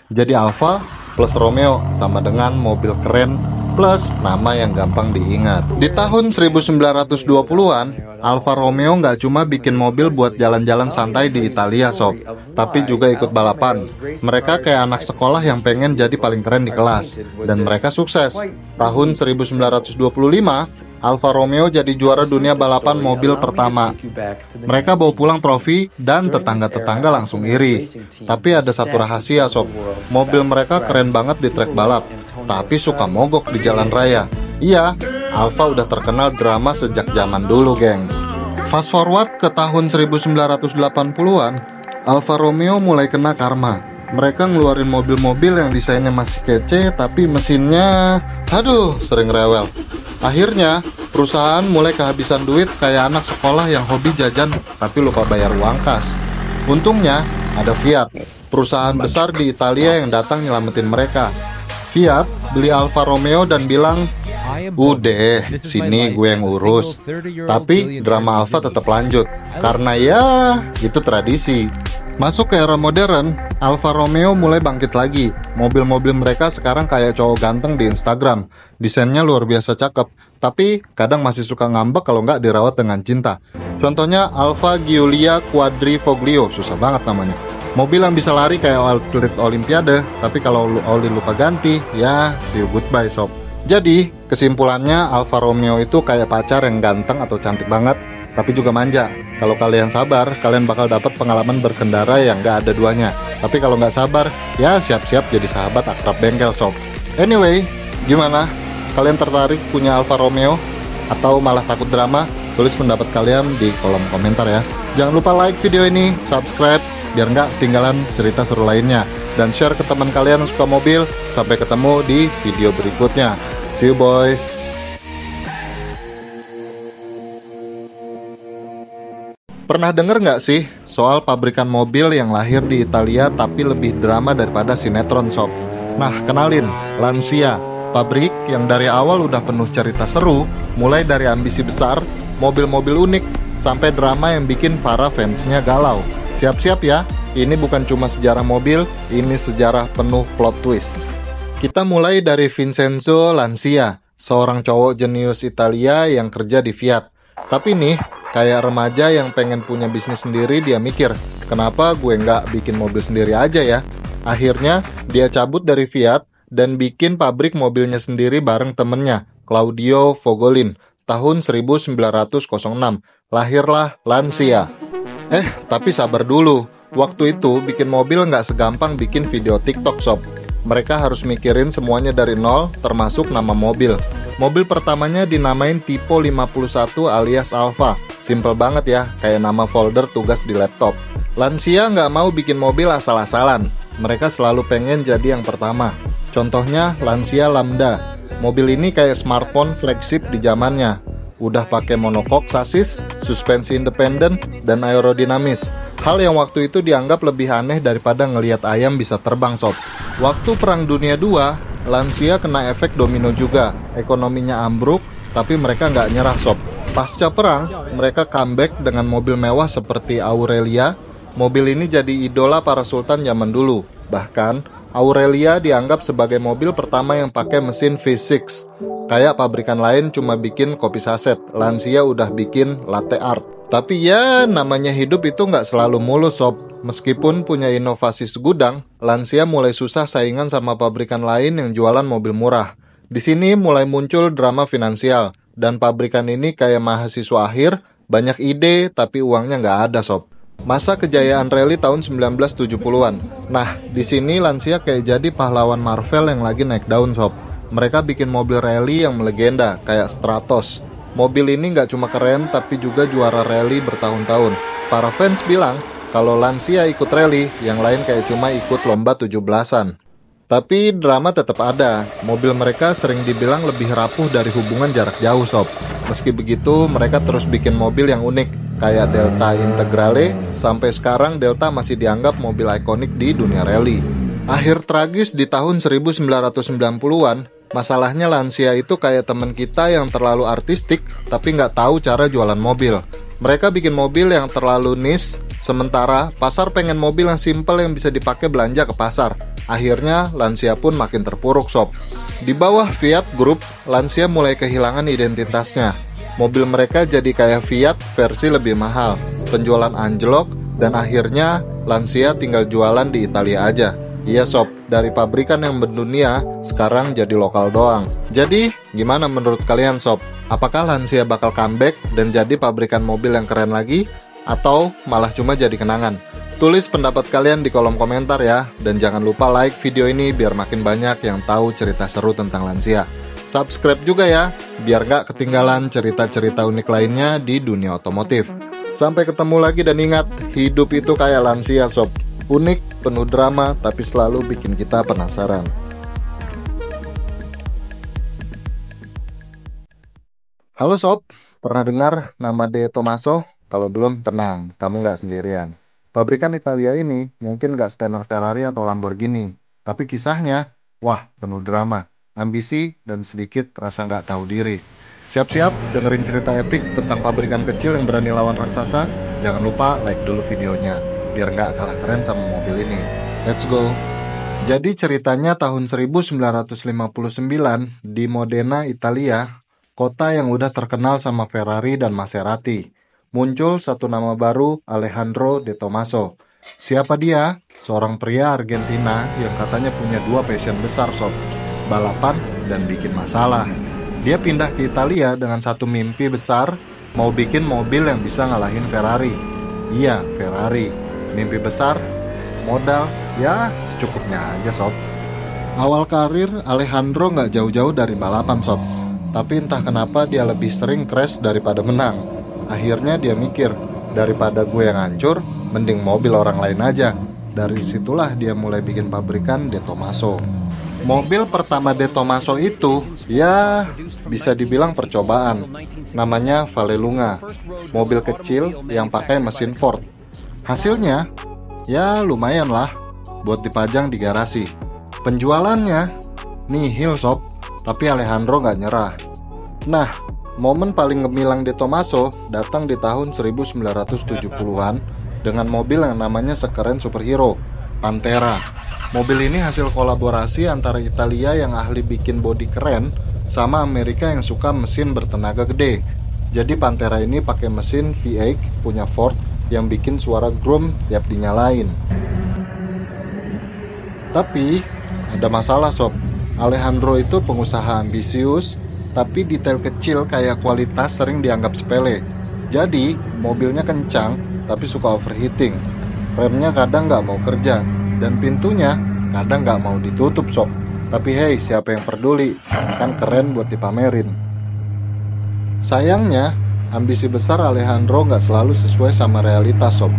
[SPEAKER 1] Jadi Alfa plus Romeo sama dengan mobil keren plus nama yang gampang diingat. Di tahun 1920-an, Alfa Romeo nggak cuma bikin mobil buat jalan-jalan santai di Italia sob, tapi juga ikut balapan. Mereka kayak anak sekolah yang pengen jadi paling keren di kelas, dan mereka sukses. Tahun 1925, Alfa Romeo jadi juara dunia balapan mobil pertama. Mereka bawa pulang trofi dan tetangga-tetangga langsung iri. Tapi ada satu rahasia sob, mobil mereka keren banget di trek balap, tapi suka mogok di jalan raya. Iya, Alfa udah terkenal drama sejak zaman dulu gengs. Fast forward ke tahun 1980-an, Alfa Romeo mulai kena karma. Mereka ngeluarin mobil-mobil yang desainnya masih kece, tapi mesinnya, sering rewel. Akhirnya, perusahaan mulai kehabisan duit kayak anak sekolah yang hobi jajan tapi lupa bayar uang kas. Untungnya, ada Fiat, perusahaan besar di Italia yang datang nyelamatin mereka. Fiat beli Alfa Romeo dan bilang, udah, sini gue yang urus. Tapi drama Alfa tetap lanjut, karena ya, itu tradisi. Masuk ke era modern, Alfa Romeo mulai bangkit lagi. Mobil-mobil mereka sekarang kayak cowok ganteng di Instagram. Desainnya luar biasa cakep, tapi kadang masih suka ngambek kalau nggak dirawat dengan cinta. Contohnya Alfa Giulia Quadrifoglio, susah banget namanya. Mobil yang bisa lari kayak atlet olimpiade, tapi kalau oli lupa ganti, ya see you goodbye sob. Jadi, kesimpulannya Alfa Romeo itu kayak pacar yang ganteng atau cantik banget, tapi juga manja. Kalau kalian sabar, kalian bakal dapat pengalaman berkendara yang gak ada duanya. Tapi kalau nggak sabar, ya siap-siap jadi sahabat akrab bengkel sob. Anyway, gimana? Kalian tertarik punya Alfa Romeo? Atau malah takut drama? Tulis pendapat kalian di kolom komentar ya. Jangan lupa like video ini, subscribe, biar nggak ketinggalan cerita seru lainnya. Dan share ke teman kalian yang suka mobil. Sampai ketemu di video berikutnya. See you boys. Pernah denger nggak sih soal pabrikan mobil yang lahir di Italia tapi lebih drama daripada sinetron sob? Nah, kenalin, Lancia, pabrik yang dari awal udah penuh cerita seru, mulai dari ambisi besar, mobil-mobil unik, sampai drama yang bikin para fansnya galau. Siap-siap ya, ini bukan cuma sejarah mobil, ini sejarah penuh plot twist. Kita mulai dari Vincenzo Lancia, seorang cowok jenius Italia yang kerja di Fiat. Tapi nih, kayak remaja yang pengen punya bisnis sendiri, dia mikir, kenapa gue nggak bikin mobil sendiri aja ya? Akhirnya, dia cabut dari Fiat dan bikin pabrik mobilnya sendiri bareng temennya, Claudio Fogolin. Tahun 1906, lahirlah Lancia. Tapi sabar dulu. Waktu itu, bikin mobil nggak segampang bikin video TikTok sob. Mereka harus mikirin semuanya dari nol, termasuk nama mobil. Mobil pertamanya dinamain Tipo 51 alias Alfa. Simple banget ya, kayak nama folder tugas di laptop. Lancia nggak mau bikin mobil asal-asalan. Mereka selalu pengen jadi yang pertama. Contohnya Lancia Lambda. Mobil ini kayak smartphone flagship di zamannya. Udah pakai monocoque sasis, suspensi independen, dan aerodinamis. Hal yang waktu itu dianggap lebih aneh daripada ngelihat ayam bisa terbang sob. Waktu Perang Dunia II, Lancia kena efek domino juga. Ekonominya ambruk, tapi mereka nggak nyerah sob. Pasca perang, mereka comeback dengan mobil mewah seperti Aurelia. Mobil ini jadi idola para sultan zaman dulu. Bahkan, Aurelia dianggap sebagai mobil pertama yang pakai mesin V6. Kayak pabrikan lain cuma bikin kopi saset, Lancia udah bikin latte art. Tapi ya, namanya hidup itu nggak selalu mulus sob. Meskipun punya inovasi segudang, Lancia mulai susah saingan sama pabrikan lain yang jualan mobil murah. Di sini mulai muncul drama finansial, dan pabrikan ini kayak mahasiswa akhir, banyak ide tapi uangnya nggak ada sob. Masa kejayaan rally tahun 1970-an. Nah, di sini Lancia kayak jadi pahlawan Marvel yang lagi naik daun sob. Mereka bikin mobil rally yang melegenda, kayak Stratos. Mobil ini nggak cuma keren, tapi juga juara rally bertahun-tahun. Para fans bilang, kalau Lancia ikut rally, yang lain kayak cuma ikut lomba 17-an. Tapi drama tetap ada. Mobil mereka sering dibilang lebih rapuh dari hubungan jarak jauh sob. Meski begitu, mereka terus bikin mobil yang unik, kayak Delta Integrale. Sampai sekarang Delta masih dianggap mobil ikonik di dunia rally. Akhir tragis di tahun 1990-an, masalahnya Lancia itu kayak teman kita yang terlalu artistik tapi nggak tahu cara jualan mobil. Mereka bikin mobil yang terlalu niche, sementara pasar pengen mobil yang simple yang bisa dipakai belanja ke pasar. Akhirnya Lancia pun makin terpuruk sob. Di bawah Fiat Group, Lancia mulai kehilangan identitasnya. Mobil mereka jadi kayak Fiat versi lebih mahal, penjualan anjlok, dan akhirnya Lancia tinggal jualan di Italia aja. Iya sob, dari pabrikan yang mendunia, sekarang jadi lokal doang. Jadi, gimana menurut kalian sob? Apakah Lancia bakal comeback dan jadi pabrikan mobil yang keren lagi? Atau malah cuma jadi kenangan? Tulis pendapat kalian di kolom komentar ya. Dan jangan lupa like video ini biar makin banyak yang tahu cerita seru tentang Lancia. Subscribe juga ya, biar gak ketinggalan cerita-cerita unik lainnya di dunia otomotif. Sampai ketemu lagi dan ingat, hidup itu kayak Lancia sob. Unik, penuh drama, tapi selalu bikin kita penasaran. Halo sob, pernah dengar nama De Tomaso? Kalau belum, tenang, kamu nggak sendirian. Pabrikan Italia ini mungkin nggak setenar Ferrari atau Lamborghini, tapi kisahnya, wah, penuh drama, ambisi, dan sedikit rasa nggak tahu diri. Siap-siap dengerin cerita epik tentang pabrikan kecil yang berani lawan raksasa? Jangan lupa like dulu videonya, biar nggak kalah keren sama mobil ini. Let's go! Jadi ceritanya tahun 1959 di Modena, Italia, kota yang udah terkenal sama Ferrari dan Maserati. Muncul satu nama baru, Alejandro De Tomaso. Siapa dia? Seorang pria Argentina yang katanya punya dua passion besar sob, balapan dan bikin masalah. Dia pindah ke Italia dengan satu mimpi besar, mau bikin mobil yang bisa ngalahin Ferrari. Iya, Ferrari. Mimpi besar, modal, ya secukupnya aja sob. Awal karir Alejandro nggak jauh-jauh dari balapan sob. Tapi entah kenapa dia lebih sering crash daripada menang. Akhirnya dia mikir, daripada gue yang hancur, mending mobil orang lain aja. Dari situlah dia mulai bikin pabrikan De Tomaso. Mobil pertama De Tomaso itu, ya bisa dibilang percobaan. Namanya Vallelunga, mobil kecil yang pakai mesin Ford. Hasilnya, ya lumayan lah, buat dipajang di garasi. Penjualannya, nihil sob, tapi Alejandro nggak nyerah. Nah, momen paling gemilang De Tomaso datang di tahun 1970-an dengan mobil yang namanya sekeren superhero, Pantera. Mobil ini hasil kolaborasi antara Italia yang ahli bikin bodi keren sama Amerika yang suka mesin bertenaga gede. Jadi Pantera ini pakai mesin V8 punya Ford yang bikin suara grum tiap dinyalain. Tapi ada masalah sob. Alejandro itu pengusaha ambisius, tapi detail kecil kayak kualitas sering dianggap sepele. Jadi mobilnya kencang tapi suka overheating. Remnya kadang nggak mau kerja, dan pintunya kadang nggak mau ditutup sob. Tapi hey, siapa yang peduli? Kan keren buat dipamerin. Sayangnya, ambisi besar Alejandro nggak selalu sesuai sama realitas sob.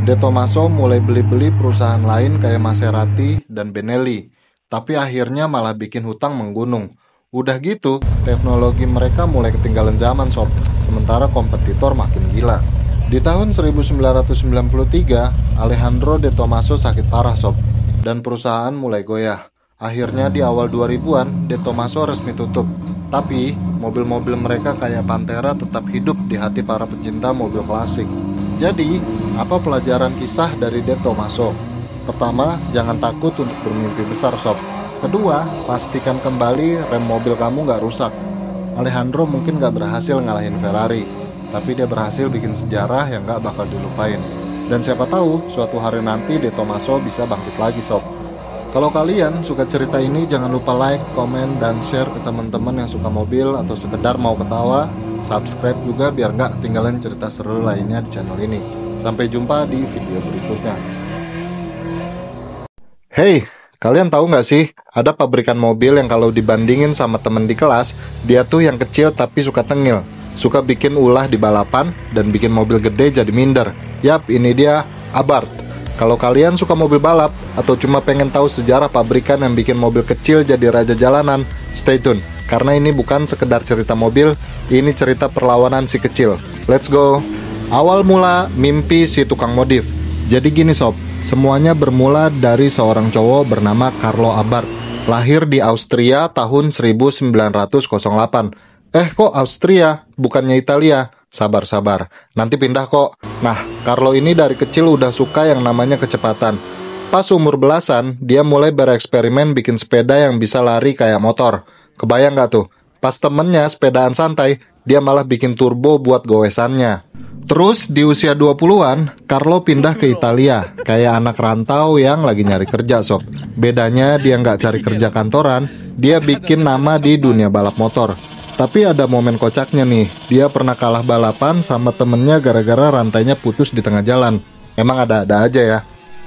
[SPEAKER 1] De Tomaso mulai beli-beli perusahaan lain kayak Maserati dan Benelli, tapi akhirnya malah bikin hutang menggunung. Udah gitu, teknologi mereka mulai ketinggalan zaman sob, sementara kompetitor makin gila. Di tahun 1993, Alejandro De Tomaso sakit parah sob, dan perusahaan mulai goyah. Akhirnya di awal 2000-an, De Tomaso resmi tutup. Tapi, mobil-mobil mereka kayak Pantera tetap hidup di hati para pecinta mobil klasik. Jadi, apa pelajaran kisah dari De Tomaso? Pertama, jangan takut untuk bermimpi besar sob. Kedua, pastikan kembali rem mobil kamu nggak rusak. Alejandro mungkin nggak berhasil ngalahin Ferrari, tapi dia berhasil bikin sejarah yang nggak bakal dilupain. Dan siapa tahu, suatu hari nanti De Tomaso bisa bangkit lagi sob. Kalau kalian suka cerita ini, jangan lupa like, komen, dan share ke teman-teman yang suka mobil atau sekedar mau ketawa. Subscribe juga biar nggak ketinggalan cerita seru lainnya di channel ini. Sampai jumpa di video berikutnya. Hey, kalian tahu nggak sih, ada pabrikan mobil yang kalau dibandingin sama temen di kelas, dia tuh yang kecil tapi suka tengil, suka bikin ulah di balapan, dan bikin mobil gede jadi minder. Yap, ini dia Abarth. Kalau kalian suka mobil balap, atau cuma pengen tahu sejarah pabrikan yang bikin mobil kecil jadi raja jalanan, stay tune, karena ini bukan sekedar cerita mobil, ini cerita perlawanan si kecil. Let's go. Awal mula mimpi si tukang modif. Jadi gini sob, semuanya bermula dari seorang cowok bernama Carlo Abarth. Lahir di Austria tahun 1908. Kok Austria? Bukannya Italia? Sabar, nanti pindah kok. Nah, Carlo ini dari kecil udah suka yang namanya kecepatan. Pas umur belasan, dia mulai bereksperimen bikin sepeda yang bisa lari kayak motor. Kebayang gak tuh? Pas temennya sepedaan santai, dia malah bikin turbo buat goesannya. Terus di usia 20-an, Carlo pindah ke Italia, kayak anak rantau yang lagi nyari kerja sob. Bedanya dia nggak cari kerja kantoran, dia bikin nama di dunia balap motor. Tapi ada momen kocaknya nih, dia pernah kalah balapan sama temennya gara-gara rantainya putus di tengah jalan. Emang ada-ada aja ya.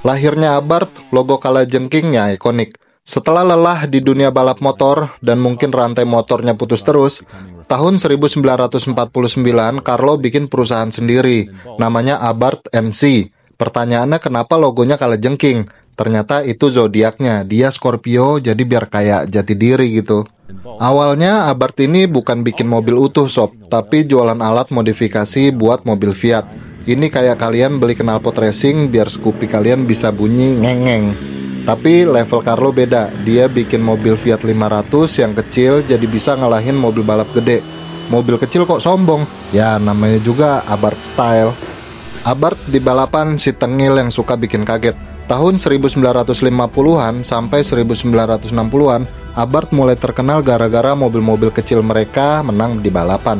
[SPEAKER 1] Lahirnya Abarth, logo kalajengkingnya ikonik. Setelah lelah di dunia balap motor dan mungkin rantai motornya putus terus, tahun 1949 Carlo bikin perusahaan sendiri, namanya Abarth MC. Pertanyaannya kenapa logonya kalajengking? Ternyata itu zodiaknya, dia Scorpio, jadi biar kayak jati diri gitu. Awalnya Abarth ini bukan bikin mobil utuh sob, tapi jualan alat modifikasi buat mobil Fiat. Ini kayak kalian beli knalpot racing biar Scoopy kalian bisa bunyi ngeng-ngeng. Tapi level Carlo beda, dia bikin mobil Fiat 500 yang kecil jadi bisa ngalahin mobil balap gede. Mobil kecil kok sombong? Ya namanya juga Abarth style. Abarth di balapan si tengil yang suka bikin kaget. Tahun 1950-an sampai 1960-an, Abarth mulai terkenal gara-gara mobil-mobil kecil mereka menang di balapan.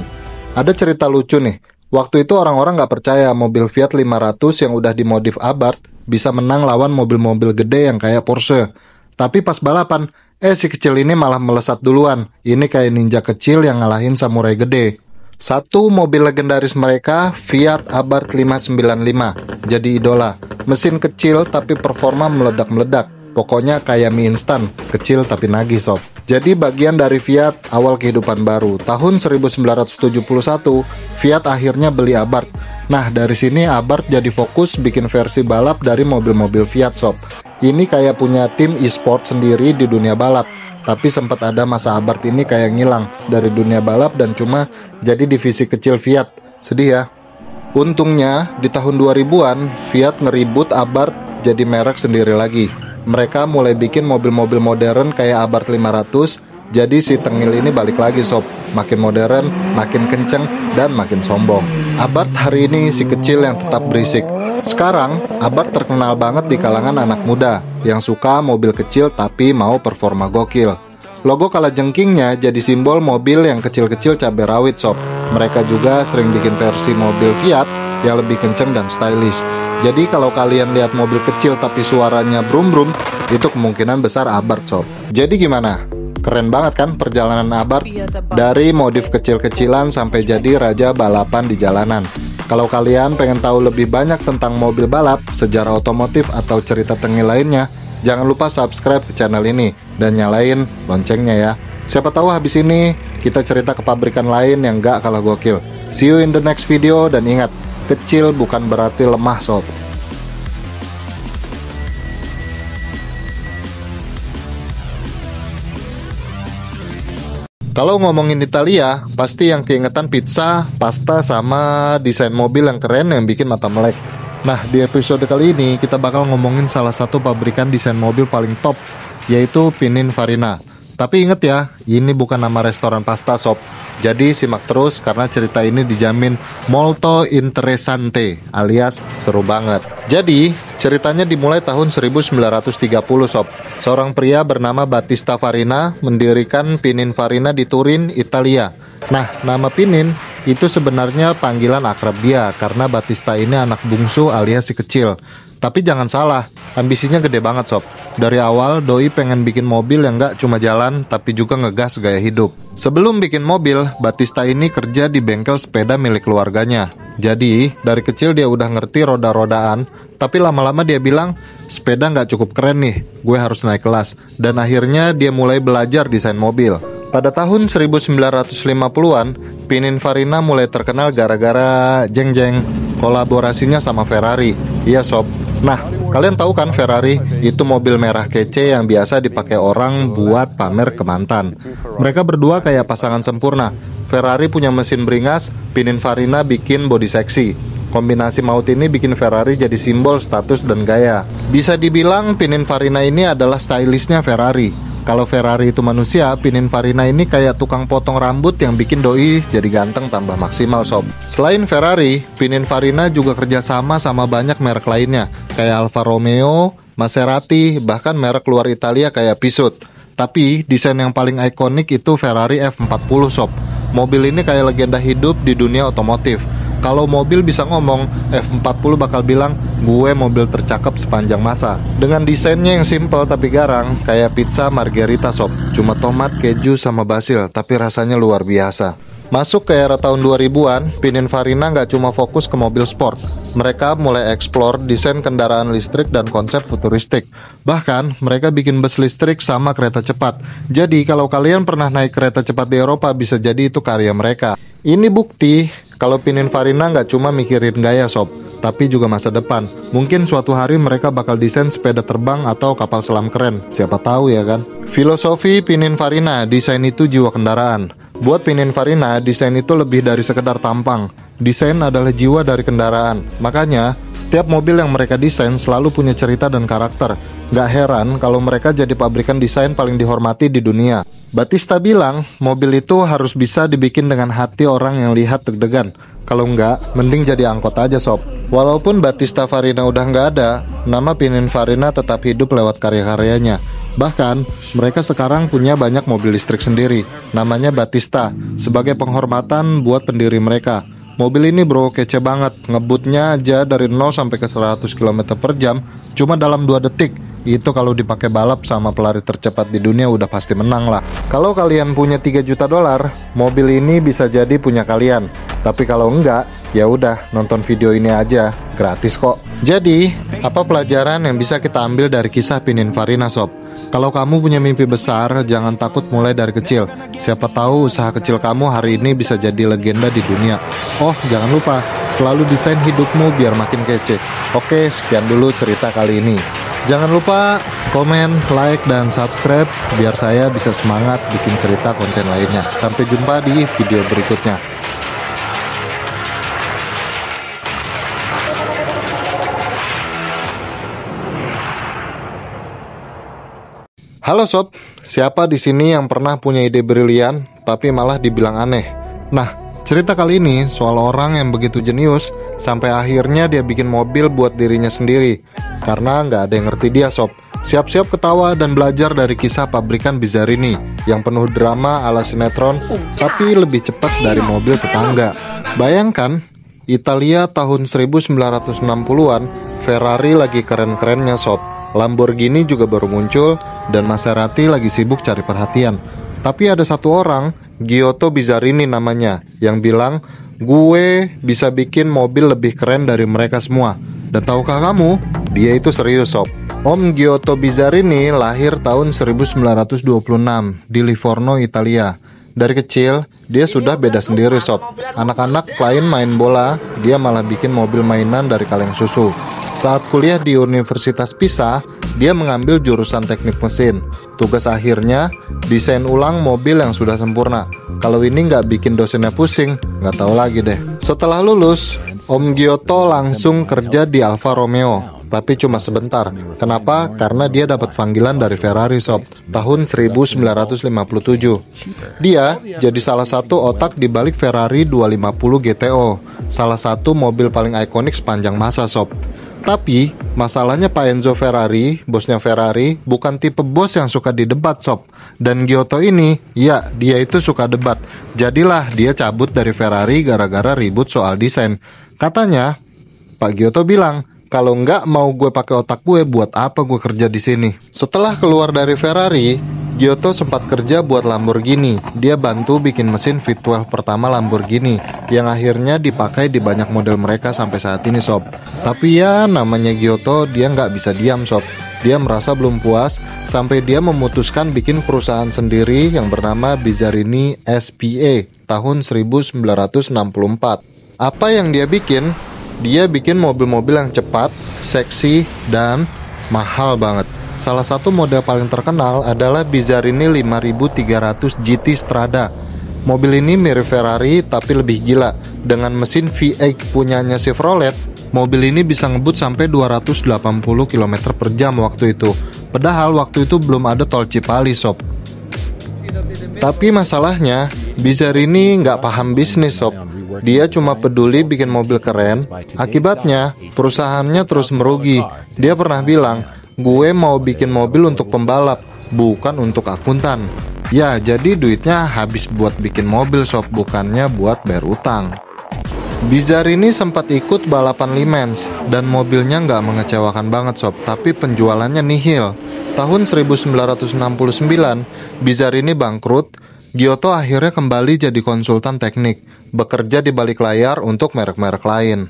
[SPEAKER 1] Ada cerita lucu nih, waktu itu orang-orang nggak percaya mobil Fiat 500 yang udah dimodif Abarth bisa menang lawan mobil-mobil gede yang kayak Porsche. Tapi pas balapan, si kecil ini malah melesat duluan. Ini kayak ninja kecil yang ngalahin samurai gede. Satu mobil legendaris mereka, Fiat Abarth 595, jadi idola. Mesin kecil tapi performa meledak-meledak. Pokoknya kayak mie instan, kecil tapi nagih sob. Jadi bagian dari Fiat awal kehidupan baru. Tahun 1971, Fiat akhirnya beli Abarth. Nah, dari sini Abarth jadi fokus bikin versi balap dari mobil-mobil Fiat sob. Ini kayak punya tim e-sport sendiri di dunia balap. Tapi sempat ada masa Abarth ini kayak ngilang dari dunia balap dan cuma jadi divisi kecil Fiat. Sedih ya. Untungnya di tahun 2000-an Fiat ngeribut Abarth jadi merek sendiri lagi. Mereka mulai bikin mobil-mobil modern kayak Abarth 500. Jadi si tengil ini balik lagi sob. Makin modern, makin kenceng, dan makin sombong. Abarth hari ini si kecil yang tetap berisik. Sekarang, Abarth terkenal banget di kalangan anak muda yang suka mobil kecil tapi mau performa gokil. Logo kalajengkingnya jadi simbol mobil yang kecil-kecil cabai rawit sob. Mereka juga sering bikin versi mobil Fiat yang lebih kenceng dan stylish. Jadi kalau kalian lihat mobil kecil tapi suaranya brum-brum, itu kemungkinan besar Abarth sob. Jadi gimana? Keren banget kan perjalanan Abarth? Dari modif kecil-kecilan sampai jadi raja balapan di jalanan. Kalau kalian pengen tahu lebih banyak tentang mobil balap, sejarah otomotif, atau cerita tengil lainnya, jangan lupa subscribe ke channel ini dan nyalain loncengnya ya. Siapa tahu habis ini kita cerita ke pabrikan lain yang gak kalah gokil. See you in the next video, dan ingat, kecil bukan berarti lemah sob. Kalau ngomongin Italia, pasti yang keingetan pizza, pasta, sama desain mobil yang keren yang bikin mata melek. Nah, di episode kali ini kita bakal ngomongin salah satu pabrikan desain mobil paling top, yaitu Pininfarina. Tapi inget ya, ini bukan nama restoran pasta sob. Jadi simak terus karena cerita ini dijamin molto interessante, alias seru banget. Jadi ceritanya dimulai tahun 1930 sob. Seorang pria bernama Battista Farina mendirikan Pininfarina di Turin, Italia. Nah, nama Pinin itu sebenarnya panggilan akrab dia karena Battista ini anak bungsu alias si kecil. Tapi jangan salah, ambisinya gede banget sob. Dari awal, Doi pengen bikin mobil yang gak cuma jalan, tapi juga ngegas gaya hidup. Sebelum bikin mobil, Battista ini kerja di bengkel sepeda milik keluarganya. Jadi, dari kecil dia udah ngerti roda-rodaan, tapi lama-lama dia bilang, sepeda gak cukup keren nih, gue harus naik kelas. Dan akhirnya dia mulai belajar desain mobil. Pada tahun 1950-an, Pininfarina mulai terkenal gara-gara jeng-jeng kolaborasinya sama Ferrari. Iya sob. Nah, kalian tahu kan Ferrari? Itu mobil merah kece yang biasa dipakai orang buat pamer ke mantan. Mereka berdua kayak pasangan sempurna. Ferrari punya mesin beringas, Pininfarina bikin bodi seksi. Kombinasi maut ini bikin Ferrari jadi simbol status dan gaya. Bisa dibilang Pininfarina ini adalah stylistnya Ferrari. Kalau Ferrari itu manusia, Pininfarina ini kayak tukang potong rambut yang bikin Doi jadi ganteng tambah maksimal sob. Selain Ferrari, Pininfarina juga kerjasama sama banyak merek lainnya, kayak Alfa Romeo, Maserati, bahkan merek luar Italia kayak Peugeot. Tapi desain yang paling ikonik itu Ferrari F40 sob. Mobil ini kayak legenda hidup di dunia otomotif. Kalau mobil bisa ngomong, F40 bakal bilang, gue mobil tercakep sepanjang masa. Dengan desainnya yang simple tapi garang, kayak pizza margherita sob. Cuma tomat, keju, sama basil, tapi rasanya luar biasa. Masuk ke era tahun 2000-an, Pininfarina nggak cuma fokus ke mobil sport. Mereka mulai eksplor desain kendaraan listrik dan konsep futuristik. Bahkan, mereka bikin bus listrik sama kereta cepat. Jadi, kalau kalian pernah naik kereta cepat di Eropa, bisa jadi itu karya mereka. Ini bukti kalau Pininfarina nggak cuma mikirin gaya sob, tapi juga masa depan. Mungkin suatu hari mereka bakal desain sepeda terbang atau kapal selam keren. Siapa tahu ya kan? Filosofi Pininfarina, desain itu jiwa kendaraan. Buat Pininfarina, desain itu lebih dari sekedar tampang. Desain adalah jiwa dari kendaraan. Makanya, setiap mobil yang mereka desain selalu punya cerita dan karakter. Gak heran kalau mereka jadi pabrikan desain paling dihormati di dunia. Battista bilang, mobil itu harus bisa dibikin dengan hati orang yang lihat deg-degan. Kalau enggak, mending jadi angkot aja sob. Walaupun Battista Farina udah nggak ada, nama Pininfarina tetap hidup lewat karya-karyanya. Bahkan, mereka sekarang punya banyak mobil listrik sendiri. Namanya Battista, sebagai penghormatan buat pendiri mereka. Mobil ini bro, kece banget. Ngebutnya aja dari 0 sampai ke 100 km per jam cuma dalam 2 detik. Itu kalau dipakai balap sama pelari tercepat di dunia udah pasti menang lah. Kalau kalian punya 3 juta dolar, mobil ini bisa jadi punya kalian. Tapi kalau enggak, ya udah nonton video ini aja, gratis kok. Jadi, apa pelajaran yang bisa kita ambil dari kisah Pininfarina sob? Kalau kamu punya mimpi besar, jangan takut mulai dari kecil. Siapa tahu usaha kecil kamu hari ini bisa jadi legenda di dunia. Oh, jangan lupa, selalu desain hidupmu biar makin kece. Oke, sekian dulu cerita kali ini. Jangan lupa komen, like, dan subscribe biar saya bisa semangat bikin cerita konten lainnya. Sampai jumpa di video berikutnya. Halo sob, siapa di sini yang pernah punya ide brilian tapi malah dibilang aneh? Nah, cerita kali ini soal orang yang begitu jenius sampai akhirnya dia bikin mobil buat dirinya sendiri. Karena nggak ada yang ngerti dia sob. Siap-siap ketawa dan belajar dari kisah pabrikan Bizzarini yang penuh drama ala sinetron, tapi lebih cepat dari mobil tetangga. Bayangkan, Italia tahun 1960-an, Ferrari lagi keren-kerennya sob. Lamborghini juga baru muncul, dan Maserati lagi sibuk cari perhatian. Tapi ada satu orang, Giotto Bizzarini namanya, yang bilang, gue bisa bikin mobil lebih keren dari mereka semua. Dan tahukah kamu, dia itu serius sob. Om Giotto Bizzarini lahir tahun 1926 di Livorno, Italia. Dari kecil, dia sudah beda sendiri sob. Anak-anak lain main bola, dia malah bikin mobil mainan dari kaleng susu. Saat kuliah di Universitas Pisa, dia mengambil jurusan teknik mesin. Tugas akhirnya, desain ulang mobil yang sudah sempurna. Kalau ini nggak bikin dosennya pusing, nggak tahu lagi deh. Setelah lulus, Om Giotto langsung kerja di Alfa Romeo. Tapi cuma sebentar. Kenapa? Karena dia dapat panggilan dari Ferrari sob, tahun 1957. Dia jadi salah satu otak di balik Ferrari 250 GTO, salah satu mobil paling ikonik sepanjang masa sob. Tapi, masalahnya Pak Enzo Ferrari, bosnya Ferrari, bukan tipe bos yang suka didebat sob. Dan Giotto ini, ya dia itu suka debat. Jadilah dia cabut dari Ferrari gara-gara ribut soal desain. Katanya, Pak Giotto bilang, Kalau nggak mau gue pakai otak gue, buat apa gue kerja di sini? Setelah keluar dari Ferrari, Giotto sempat kerja buat Lamborghini. Dia bantu bikin mesin V12 pertama Lamborghini yang akhirnya dipakai di banyak model mereka sampai saat ini, sob. Tapi ya namanya Giotto, dia nggak bisa diam, sob. Dia merasa belum puas sampai dia memutuskan bikin perusahaan sendiri yang bernama Bizzarini SPA tahun 1964. Apa yang dia bikin? Dia bikin mobil-mobil yang cepat, seksi, dan mahal banget. Salah satu model paling terkenal adalah Bizzarini 5300 GT Strada. Mobil ini mirip Ferrari tapi lebih gila. Dengan mesin V8 punyanya Chevrolet, mobil ini bisa ngebut sampai 280 km per jam waktu itu. Padahal waktu itu belum ada tol Cipali, sob. Tapi masalahnya, Bizzarini nggak paham bisnis, sob. Dia cuma peduli bikin mobil keren. Akibatnya, perusahaannya terus merugi. Dia pernah bilang, gue mau bikin mobil untuk pembalap, bukan untuk akuntan. Ya, jadi duitnya habis buat bikin mobil, sob, bukannya buat bayar utang. Bizzarini sempat ikut balapan Le Mans dan mobilnya nggak mengecewakan banget, sob, tapi penjualannya nihil. Tahun 1969, Bizzarini bangkrut. Giotto akhirnya kembali jadi konsultan teknik, bekerja di balik layar untuk merek-merek lain.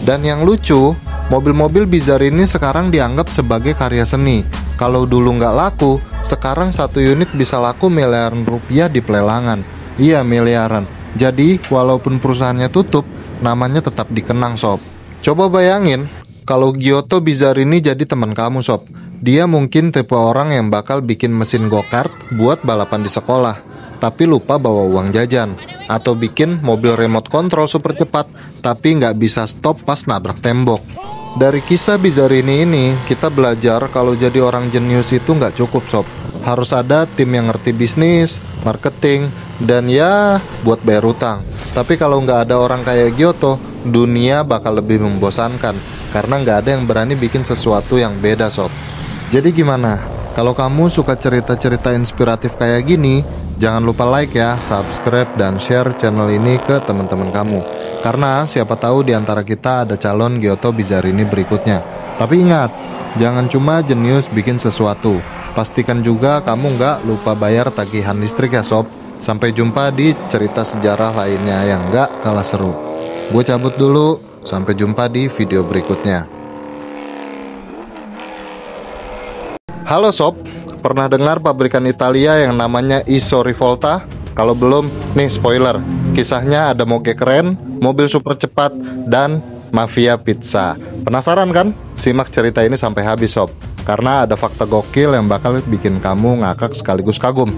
[SPEAKER 1] Dan yang lucu, mobil-mobil Bizzarini sekarang dianggap sebagai karya seni. Kalau dulu nggak laku, sekarang satu unit bisa laku miliaran rupiah di pelelangan. Iya, miliaran. Jadi, walaupun perusahaannya tutup, namanya tetap dikenang, sob. Coba bayangin, kalau Giotto Bizzarini jadi teman kamu, sob. Dia mungkin tipe orang yang bakal bikin mesin go-kart buat balapan di sekolah, tapi lupa bawa uang jajan. Atau bikin mobil remote control super cepat, tapi nggak bisa stop pas nabrak tembok. Dari kisah Bizzarini ini, kita belajar kalau jadi orang jenius itu nggak cukup, sob. Harus ada tim yang ngerti bisnis, marketing, dan ya buat bayar utang. Tapi kalau nggak ada orang kayak Giotto, dunia bakal lebih membosankan, karena nggak ada yang berani bikin sesuatu yang beda, sob. Jadi gimana? Kalau kamu suka cerita-cerita inspiratif kayak gini, jangan lupa like ya, subscribe, dan share channel ini ke teman-teman kamu. Karena siapa tahu di antara kita ada calon Giotto Bizzarini berikutnya. Tapi ingat, jangan cuma jenius bikin sesuatu. Pastikan juga kamu nggak lupa bayar tagihan listrik ya, sob. Sampai jumpa di cerita sejarah lainnya yang nggak kalah seru. Gue cabut dulu, sampai jumpa di video berikutnya. Halo sob, pernah dengar pabrikan Italia yang namanya Iso Rivolta? Kalau belum, nih spoiler. Kisahnya ada moge keren, mobil super cepat, dan mafia pizza. Penasaran kan? Simak cerita ini sampai habis, sob. Karena ada fakta gokil yang bakal bikin kamu ngakak sekaligus kagum.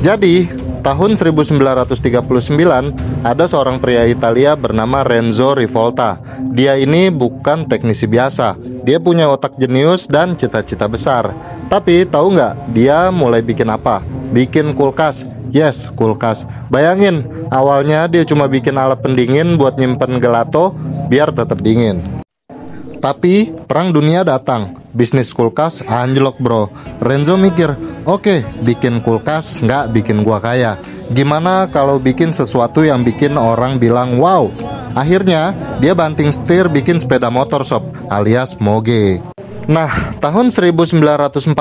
[SPEAKER 1] Jadi, tahun 1939, ada seorang pria Italia bernama Renzo Rivolta. Dia ini bukan teknisi biasa. Dia punya otak jenius dan cita-cita besar. Tapi tahu nggak, dia mulai bikin apa? Bikin kulkas. Yes, kulkas. Bayangin, awalnya dia cuma bikin alat pendingin buat nyimpen gelato biar tetap dingin. Tapi perang dunia datang, bisnis kulkas anjlok bro. Renzo mikir, oke, bikin kulkas nggak bikin gua kaya. Gimana kalau bikin sesuatu yang bikin orang bilang wow? Akhirnya dia banting setir bikin sepeda motor sob, alias moge. Nah, tahun 1948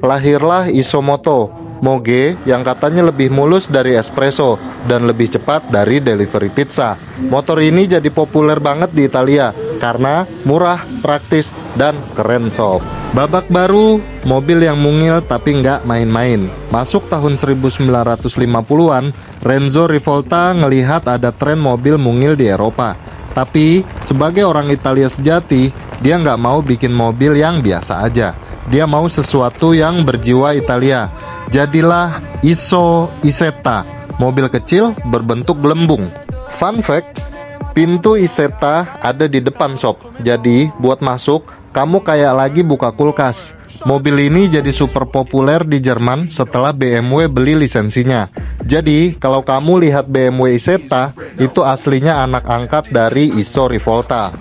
[SPEAKER 1] lahirlah Isomoto, moge yang katanya lebih mulus dari espresso dan lebih cepat dari delivery pizza. Motor ini jadi populer banget di Italia karena murah, praktis, dan keren sob. Babak baru, mobil yang mungil tapi nggak main-main. Masuk tahun 1950-an, Renzo Rivolta ngelihat ada tren mobil mungil di Eropa. Tapi sebagai orang Italia sejati, dia nggak mau bikin mobil yang biasa aja. Dia mau sesuatu yang berjiwa Italia. Jadilah Iso Isetta, mobil kecil berbentuk gelembung. Fun fact, pintu Isetta ada di depan sob. Jadi buat masuk, kamu kayak lagi buka kulkas. Mobil ini jadi super populer di Jerman setelah BMW beli lisensinya. Jadi kalau kamu lihat BMW Isetta, itu aslinya anak angkat dari Iso Rivolta.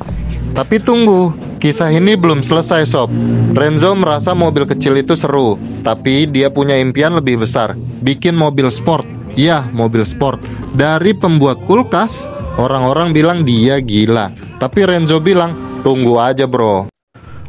[SPEAKER 1] Tapi tunggu, kisah ini belum selesai sob. Renzo merasa mobil kecil itu seru, tapi dia punya impian lebih besar, bikin mobil sport. Ya, mobil sport. Dari pembuat kulkas, orang-orang bilang dia gila. Tapi Renzo bilang, Tunggu aja bro.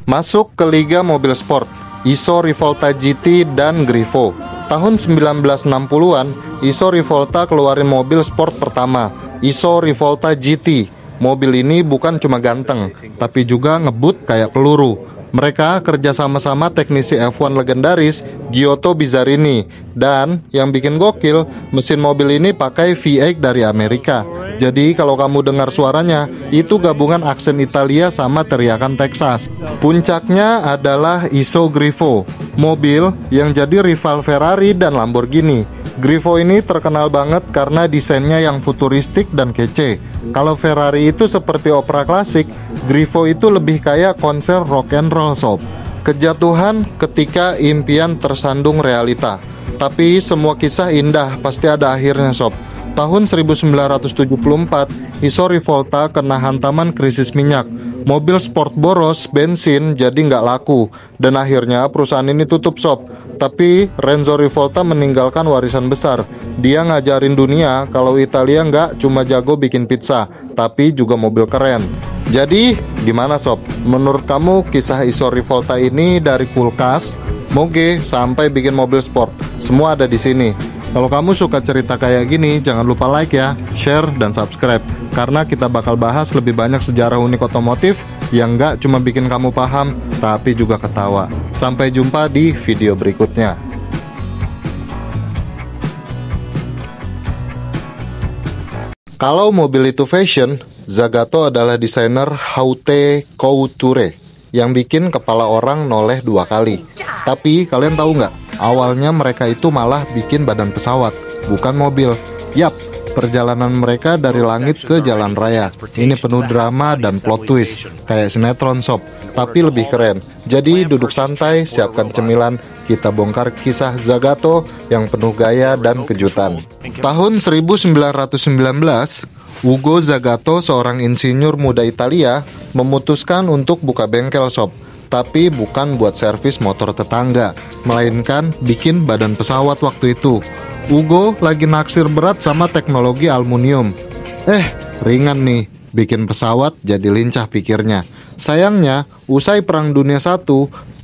[SPEAKER 1] Masuk ke Liga Mobil Sport, Iso Rivolta GT dan Grifo. Tahun 1960-an, Iso Rivolta keluarin mobil sport pertama, Iso Rivolta GT. Mobil ini bukan cuma ganteng, tapi juga ngebut kayak peluru. Mereka kerja sama-sama teknisi F1 legendaris Giotto Bizzarini. Dan yang bikin gokil, mesin mobil ini pakai V8 dari Amerika. Jadi kalau kamu dengar suaranya, itu gabungan aksen Italia sama teriakan Texas. Puncaknya adalah Iso Grifo, mobil yang jadi rival Ferrari dan Lamborghini. Grifo ini terkenal banget karena desainnya yang futuristik dan kece. Kalau Ferrari itu seperti opera klasik, Grifo itu lebih kayak konser rock and roll sob. Kejatuhan ketika impian tersandung realita. Tapi semua kisah indah pasti ada akhirnya sob. Tahun 1974, Iso Rivolta kena hantaman krisis minyak. Mobil sport boros, bensin jadi nggak laku. Dan akhirnya perusahaan ini tutup sob. Tapi Renzo Rivolta meninggalkan warisan besar. Dia ngajarin dunia kalau Italia nggak cuma jago bikin pizza, tapi juga mobil keren. Jadi gimana sob? Menurut kamu kisah Iso Rivolta ini dari kulkas, moge, sampai bikin mobil sport, semua ada di sini. Kalau kamu suka cerita kayak gini, jangan lupa like ya, share, dan subscribe. Karena kita bakal bahas lebih banyak sejarah unik otomotif yang nggak cuma bikin kamu paham, tapi juga ketawa. Sampai jumpa di video berikutnya. Kalau mobil itu fashion, Zagato adalah desainer haute couture yang bikin kepala orang noleh 2 kali. Tapi kalian tahu nggak? Awalnya mereka itu malah bikin badan pesawat, bukan mobil. Yap, perjalanan mereka dari langit ke jalan raya. Ini penuh drama dan plot twist, kayak sinetron sob, tapi lebih keren. Jadi duduk santai, siapkan cemilan, kita bongkar kisah Zagato yang penuh gaya dan kejutan. Tahun 1919, Ugo Zagato, seorang insinyur muda Italia, memutuskan untuk buka bengkel sob. Tapi bukan buat servis motor tetangga, melainkan bikin badan pesawat waktu itu. Ugo lagi naksir berat sama teknologi aluminium. Ringan nih, bikin pesawat jadi lincah pikirnya. Sayangnya, usai Perang Dunia I,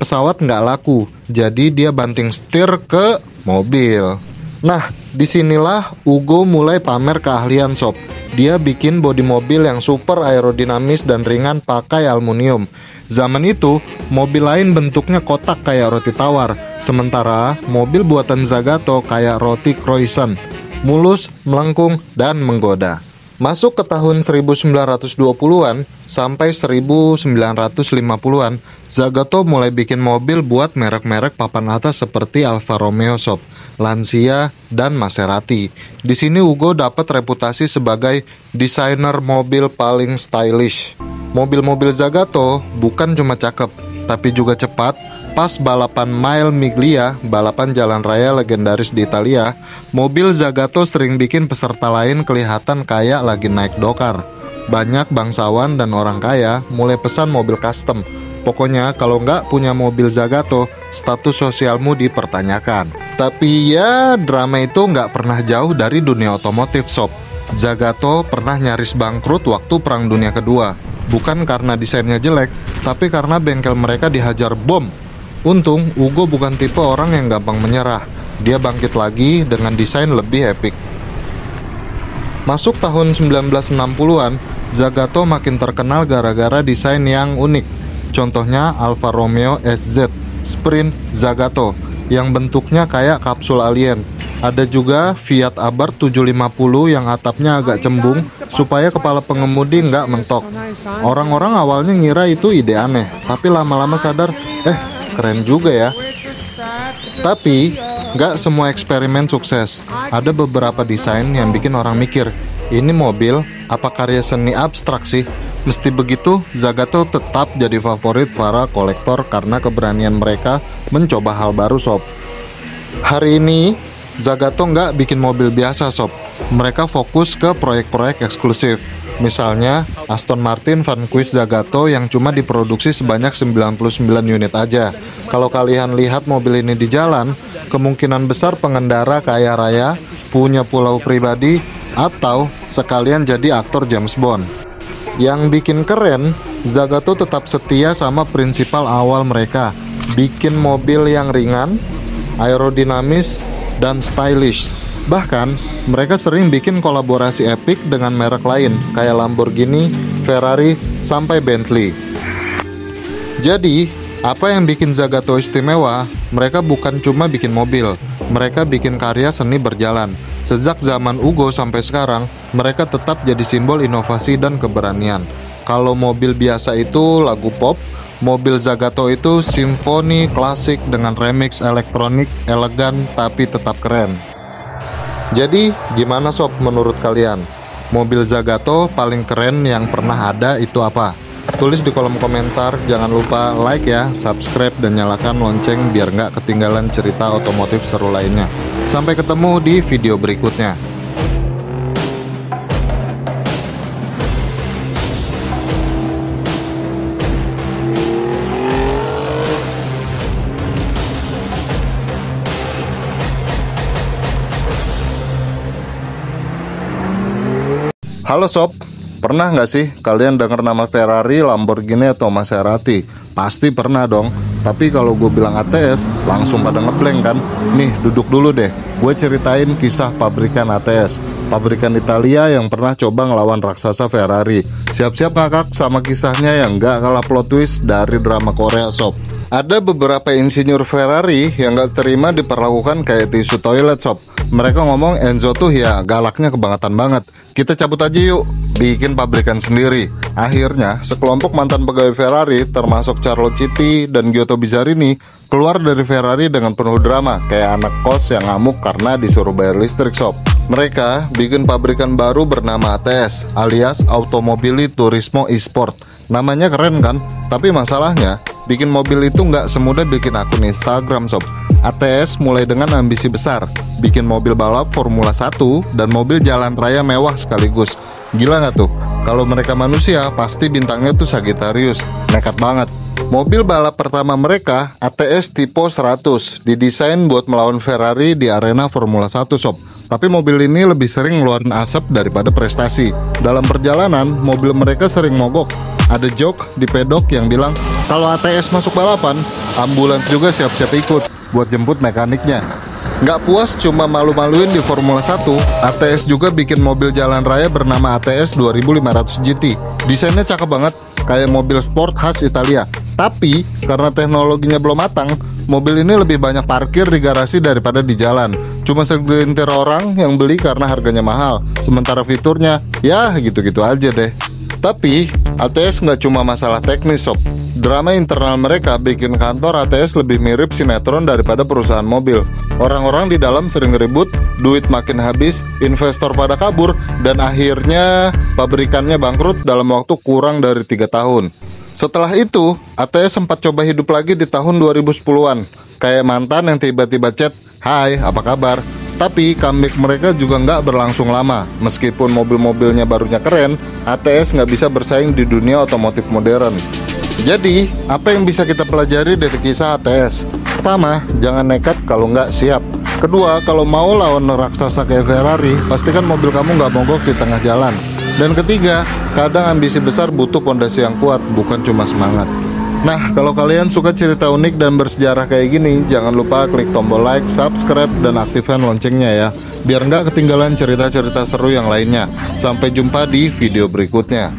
[SPEAKER 1] pesawat nggak laku, jadi dia banting setir ke mobil. Nah, disinilah Ugo mulai pamer keahlian sob. Dia bikin bodi mobil yang super aerodinamis dan ringan pakai aluminium. Zaman itu, mobil lain bentuknya kotak kayak roti tawar, sementara mobil buatan Zagato kayak roti croissant, mulus, melengkung, dan menggoda. Masuk ke tahun 1920-an sampai 1950-an, Zagato mulai bikin mobil buat merek-merek papan atas seperti Alfa Romeo sob, Lancia, dan Maserati. Di sini Ugo dapat reputasi sebagai desainer mobil paling stylish. Mobil-mobil Zagato bukan cuma cakep, tapi juga cepat. Pas balapan Mille Miglia, balapan jalan raya legendaris di Italia, mobil Zagato sering bikin peserta lain kelihatan kayak lagi naik dokar. Banyak bangsawan dan orang kaya mulai pesan mobil custom. Pokoknya kalau nggak punya mobil Zagato, status sosialmu dipertanyakan. Tapi ya, drama itu nggak pernah jauh dari dunia otomotif sob. Zagato pernah nyaris bangkrut waktu Perang Dunia Kedua. Bukan karena desainnya jelek, tapi karena bengkel mereka dihajar bom. Untung, Ugo bukan tipe orang yang gampang menyerah. Dia bangkit lagi dengan desain lebih epik. Masuk tahun 1960-an, Zagato makin terkenal gara-gara desain yang unik. Contohnya Alfa Romeo SZ Sprint Zagato yang bentuknya kayak kapsul alien. Ada juga Fiat Abarth 750 yang atapnya agak cembung supaya kepala pengemudi nggak mentok. Orang-orang awalnya ngira itu ide aneh, tapi lama-lama sadar, keren juga ya. Tapi nggak semua eksperimen sukses. Ada beberapa desain yang bikin orang mikir, ini mobil apa karya seni abstrak sih? Mesti begitu, Zagato tetap jadi favorit para kolektor karena keberanian mereka mencoba hal baru sob. Hari ini Zagato nggak bikin mobil biasa sob. Mereka fokus ke proyek-proyek eksklusif. Misalnya Aston Martin Vanquish Zagato yang cuma diproduksi sebanyak 99 unit aja. Kalau kalian lihat mobil ini di jalan, kemungkinan besar pengendara kaya raya, punya pulau pribadi, atau sekalian jadi aktor James Bond. Yang bikin keren, Zagato tetap setia sama prinsipal awal mereka, bikin mobil yang ringan, aerodinamis, dan stylish. Bahkan, mereka sering bikin kolaborasi epik dengan merek lain, kayak Lamborghini, Ferrari, sampai Bentley. Jadi, apa yang bikin Zagato istimewa? Mereka bukan cuma bikin mobil, mereka bikin karya seni berjalan. Sejak zaman Ugo sampai sekarang, mereka tetap jadi simbol inovasi dan keberanian. Kalau mobil biasa itu lagu pop, mobil Zagato itu simfoni klasik dengan remix elektronik elegan tapi tetap keren. Jadi, gimana sob menurut kalian? Mobil Zagato paling keren yang pernah ada itu apa? Tulis di kolom komentar, jangan lupa like ya, subscribe dan nyalakan lonceng biar nggak ketinggalan cerita otomotif seru lainnya. Sampai ketemu di video berikutnya. Halo sob, pernah nggak sih kalian dengar nama Ferrari, Lamborghini, atau Maserati? Pasti pernah dong. Tapi kalau gue bilang ATS, langsung pada ngeblank kan? Nih, duduk dulu deh. Gue ceritain kisah pabrikan ATS, pabrikan Italia yang pernah coba ngelawan raksasa Ferrari. Siap-siap ngakak sama kisahnya yang nggak kalah plot twist dari drama Korea sob. Ada beberapa insinyur Ferrari yang nggak terima diperlakukan kayak tisu toilet sob. Mereka ngomong Enzo tuh ya galaknya kebangetan banget. Kita cabut aja yuk, bikin pabrikan sendiri. Akhirnya, sekelompok mantan pegawai Ferrari termasuk Carlo Citti dan Giotto Bizzarini keluar dari Ferrari dengan penuh drama, kayak anak kos yang ngamuk karena disuruh bayar listrik sob. Mereka bikin pabrikan baru bernama ATS, alias Automobili Turismo Esport. Namanya keren kan? Tapi masalahnya, bikin mobil itu nggak semudah bikin akun Instagram sob. ATS mulai dengan ambisi besar, bikin mobil balap Formula 1 dan mobil jalan raya mewah sekaligus. Gila nggak tuh? Kalau mereka manusia, pasti bintangnya tuh Sagittarius. Nekat banget. Mobil balap pertama mereka, ATS Tipo 100, didesain buat melawan Ferrari di arena Formula 1 sob. Tapi mobil ini lebih sering ngeluarin asap daripada prestasi. Dalam perjalanan, mobil mereka sering mogok. Ada joke di pedok yang bilang, kalau ATS masuk balapan, ambulans juga siap-siap ikut buat jemput mekaniknya. Nggak puas cuma malu-maluin di Formula 1, ATS juga bikin mobil jalan raya bernama ATS 2500 GT. Desainnya cakep banget, kayak mobil sport khas Italia. Tapi, karena teknologinya belum matang, mobil ini lebih banyak parkir di garasi daripada di jalan. Cuma segelintir orang yang beli karena harganya mahal. Sementara fiturnya, ya gitu-gitu aja deh. Tapi, ATS nggak cuma masalah teknis sob. Drama internal mereka bikin kantor ATS lebih mirip sinetron daripada perusahaan mobil. Orang-orang di dalam sering ribut, duit makin habis, investor pada kabur, dan akhirnya pabrikannya bangkrut dalam waktu kurang dari 3 tahun. Setelah itu, ATS sempat coba hidup lagi di tahun 2010-an. Kayak mantan yang tiba-tiba chat, "Hai, apa kabar?" Tapi comeback mereka juga nggak berlangsung lama. Meskipun mobil-mobilnya barunya keren, ATS nggak bisa bersaing di dunia otomotif modern. Jadi, apa yang bisa kita pelajari dari kisah ATS? Pertama, jangan nekat kalau nggak siap. Kedua, kalau mau lawan raksasa kayak Ferrari, pastikan mobil kamu nggak mogok di tengah jalan. Dan ketiga, kadang ambisi besar butuh fondasi yang kuat, bukan cuma semangat. Nah, kalau kalian suka cerita unik dan bersejarah kayak gini, jangan lupa klik tombol like, subscribe, dan aktifkan loncengnya ya, biar nggak ketinggalan cerita-cerita seru yang lainnya. Sampai jumpa di video berikutnya.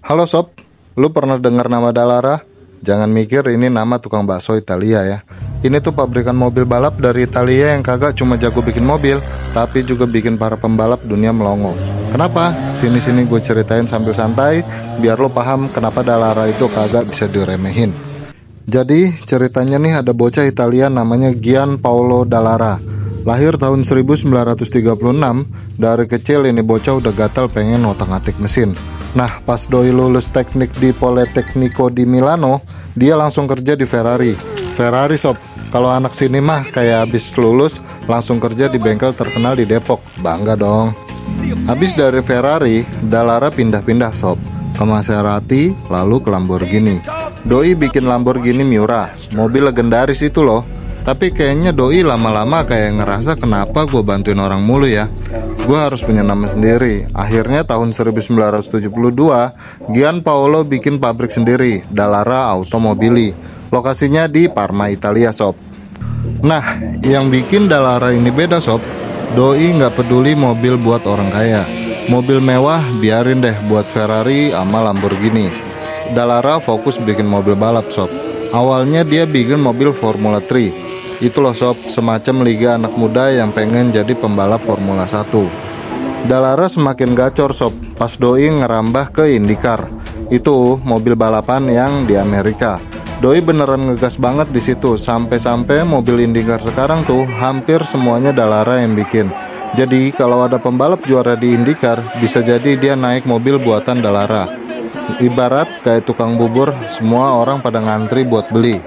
[SPEAKER 1] Halo sob, lu pernah dengar nama Dallara? Jangan mikir ini nama tukang bakso Italia ya. Ini tuh pabrikan mobil balap dari Italia yang kagak cuma jago bikin mobil, tapi juga bikin para pembalap dunia melongo. Kenapa? Sini-sini gue ceritain sambil santai, biar lo paham kenapa Dallara itu kagak bisa diremehin. Jadi ceritanya nih, ada bocah Italia namanya Gian Paolo Dallara. Lahir tahun 1936, dari kecil ini bocah udah gatal pengen ngotak-ngatik mesin. Nah, pas doi lulus teknik di Politecnico di Milano, dia langsung kerja di Ferrari. Ferrari sob, kalau anak sini mah kayak habis lulus langsung kerja di bengkel terkenal di Depok. Bangga dong. Habis dari Ferrari, Dallara pindah-pindah sob. ke Maserati, lalu ke Lamborghini. Doi bikin Lamborghini Miura, mobil legendaris itu loh. Tapi kayaknya Doi lama-lama kayak ngerasa kenapa gue bantuin orang mulu ya. Gue harus punya nama sendiri. Akhirnya tahun 1972, Gianpaolo bikin pabrik sendiri, Dallara Automobili. Lokasinya di Parma, Italia, sob. Nah, yang bikin Dallara ini beda, sob. Doi nggak peduli mobil buat orang kaya. Mobil mewah biarin deh buat Ferrari sama Lamborghini. Dallara fokus bikin mobil balap, sob. Awalnya dia bikin mobil Formula 3. Itu loh, sob, semacam liga anak muda yang pengen jadi pembalap Formula 1. Dallara semakin gacor, sob, pas Doi ngerambah ke IndyCar. Itu mobil balapan yang di Amerika. Doi beneran ngegas banget di situ, sampai-sampai mobil IndyCar sekarang tuh hampir semuanya Dallara yang bikin. Jadi kalau ada pembalap juara di IndyCar, bisa jadi dia naik mobil buatan Dallara. Ibarat kayak tukang bubur, semua orang pada ngantri buat beli.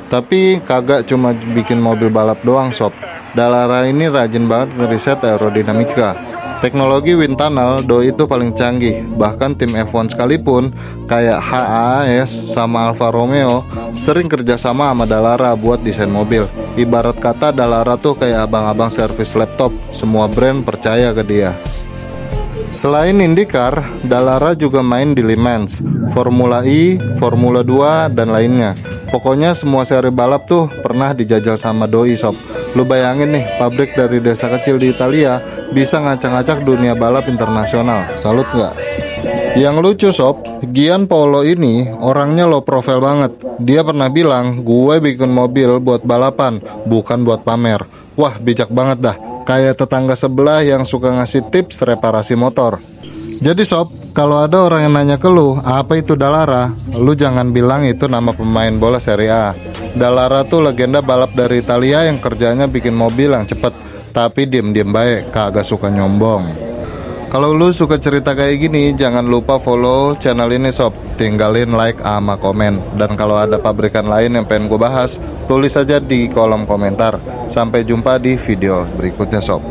[SPEAKER 1] Tapi kagak cuma bikin mobil balap doang, sob. Dallara ini rajin banget ngeriset aerodinamika. Teknologi wind tunnel Doi itu paling canggih. Bahkan tim F1 sekalipun kayak HAAS sama Alfa Romeo sering kerjasama sama Dallara buat desain mobil. Ibarat kata Dallara tuh kayak abang-abang servis laptop. Semua brand percaya ke dia. Selain IndyCar, Dallara juga main di Le Mans, Formula E, Formula 2, dan lainnya. Pokoknya semua seri balap tuh pernah dijajal sama Doi, sob. Lu bayangin nih, pabrik dari desa kecil di Italia bisa ngacak-ngacak dunia balap internasional. Salut nggak? Yang lucu, sob, Gianpaolo ini orangnya low profile banget. Dia pernah bilang, gue bikin mobil buat balapan, bukan buat pamer. Wah, bijak banget dah. Kayak tetangga sebelah yang suka ngasih tips reparasi motor. Jadi, sob, kalau ada orang yang nanya ke lu, apa itu Dallara? Lu jangan bilang itu nama pemain bola Serie A. Dallara tuh legenda balap dari Italia yang kerjanya bikin mobil yang cepet, tapi diem-diem baik, kagak suka nyombong. Kalau lu suka cerita kayak gini, jangan lupa follow channel ini, sob. Tinggalin like sama komen. Dan kalau ada pabrikan lain yang pengen gue bahas, tulis aja di kolom komentar. Sampai jumpa di video berikutnya, sob.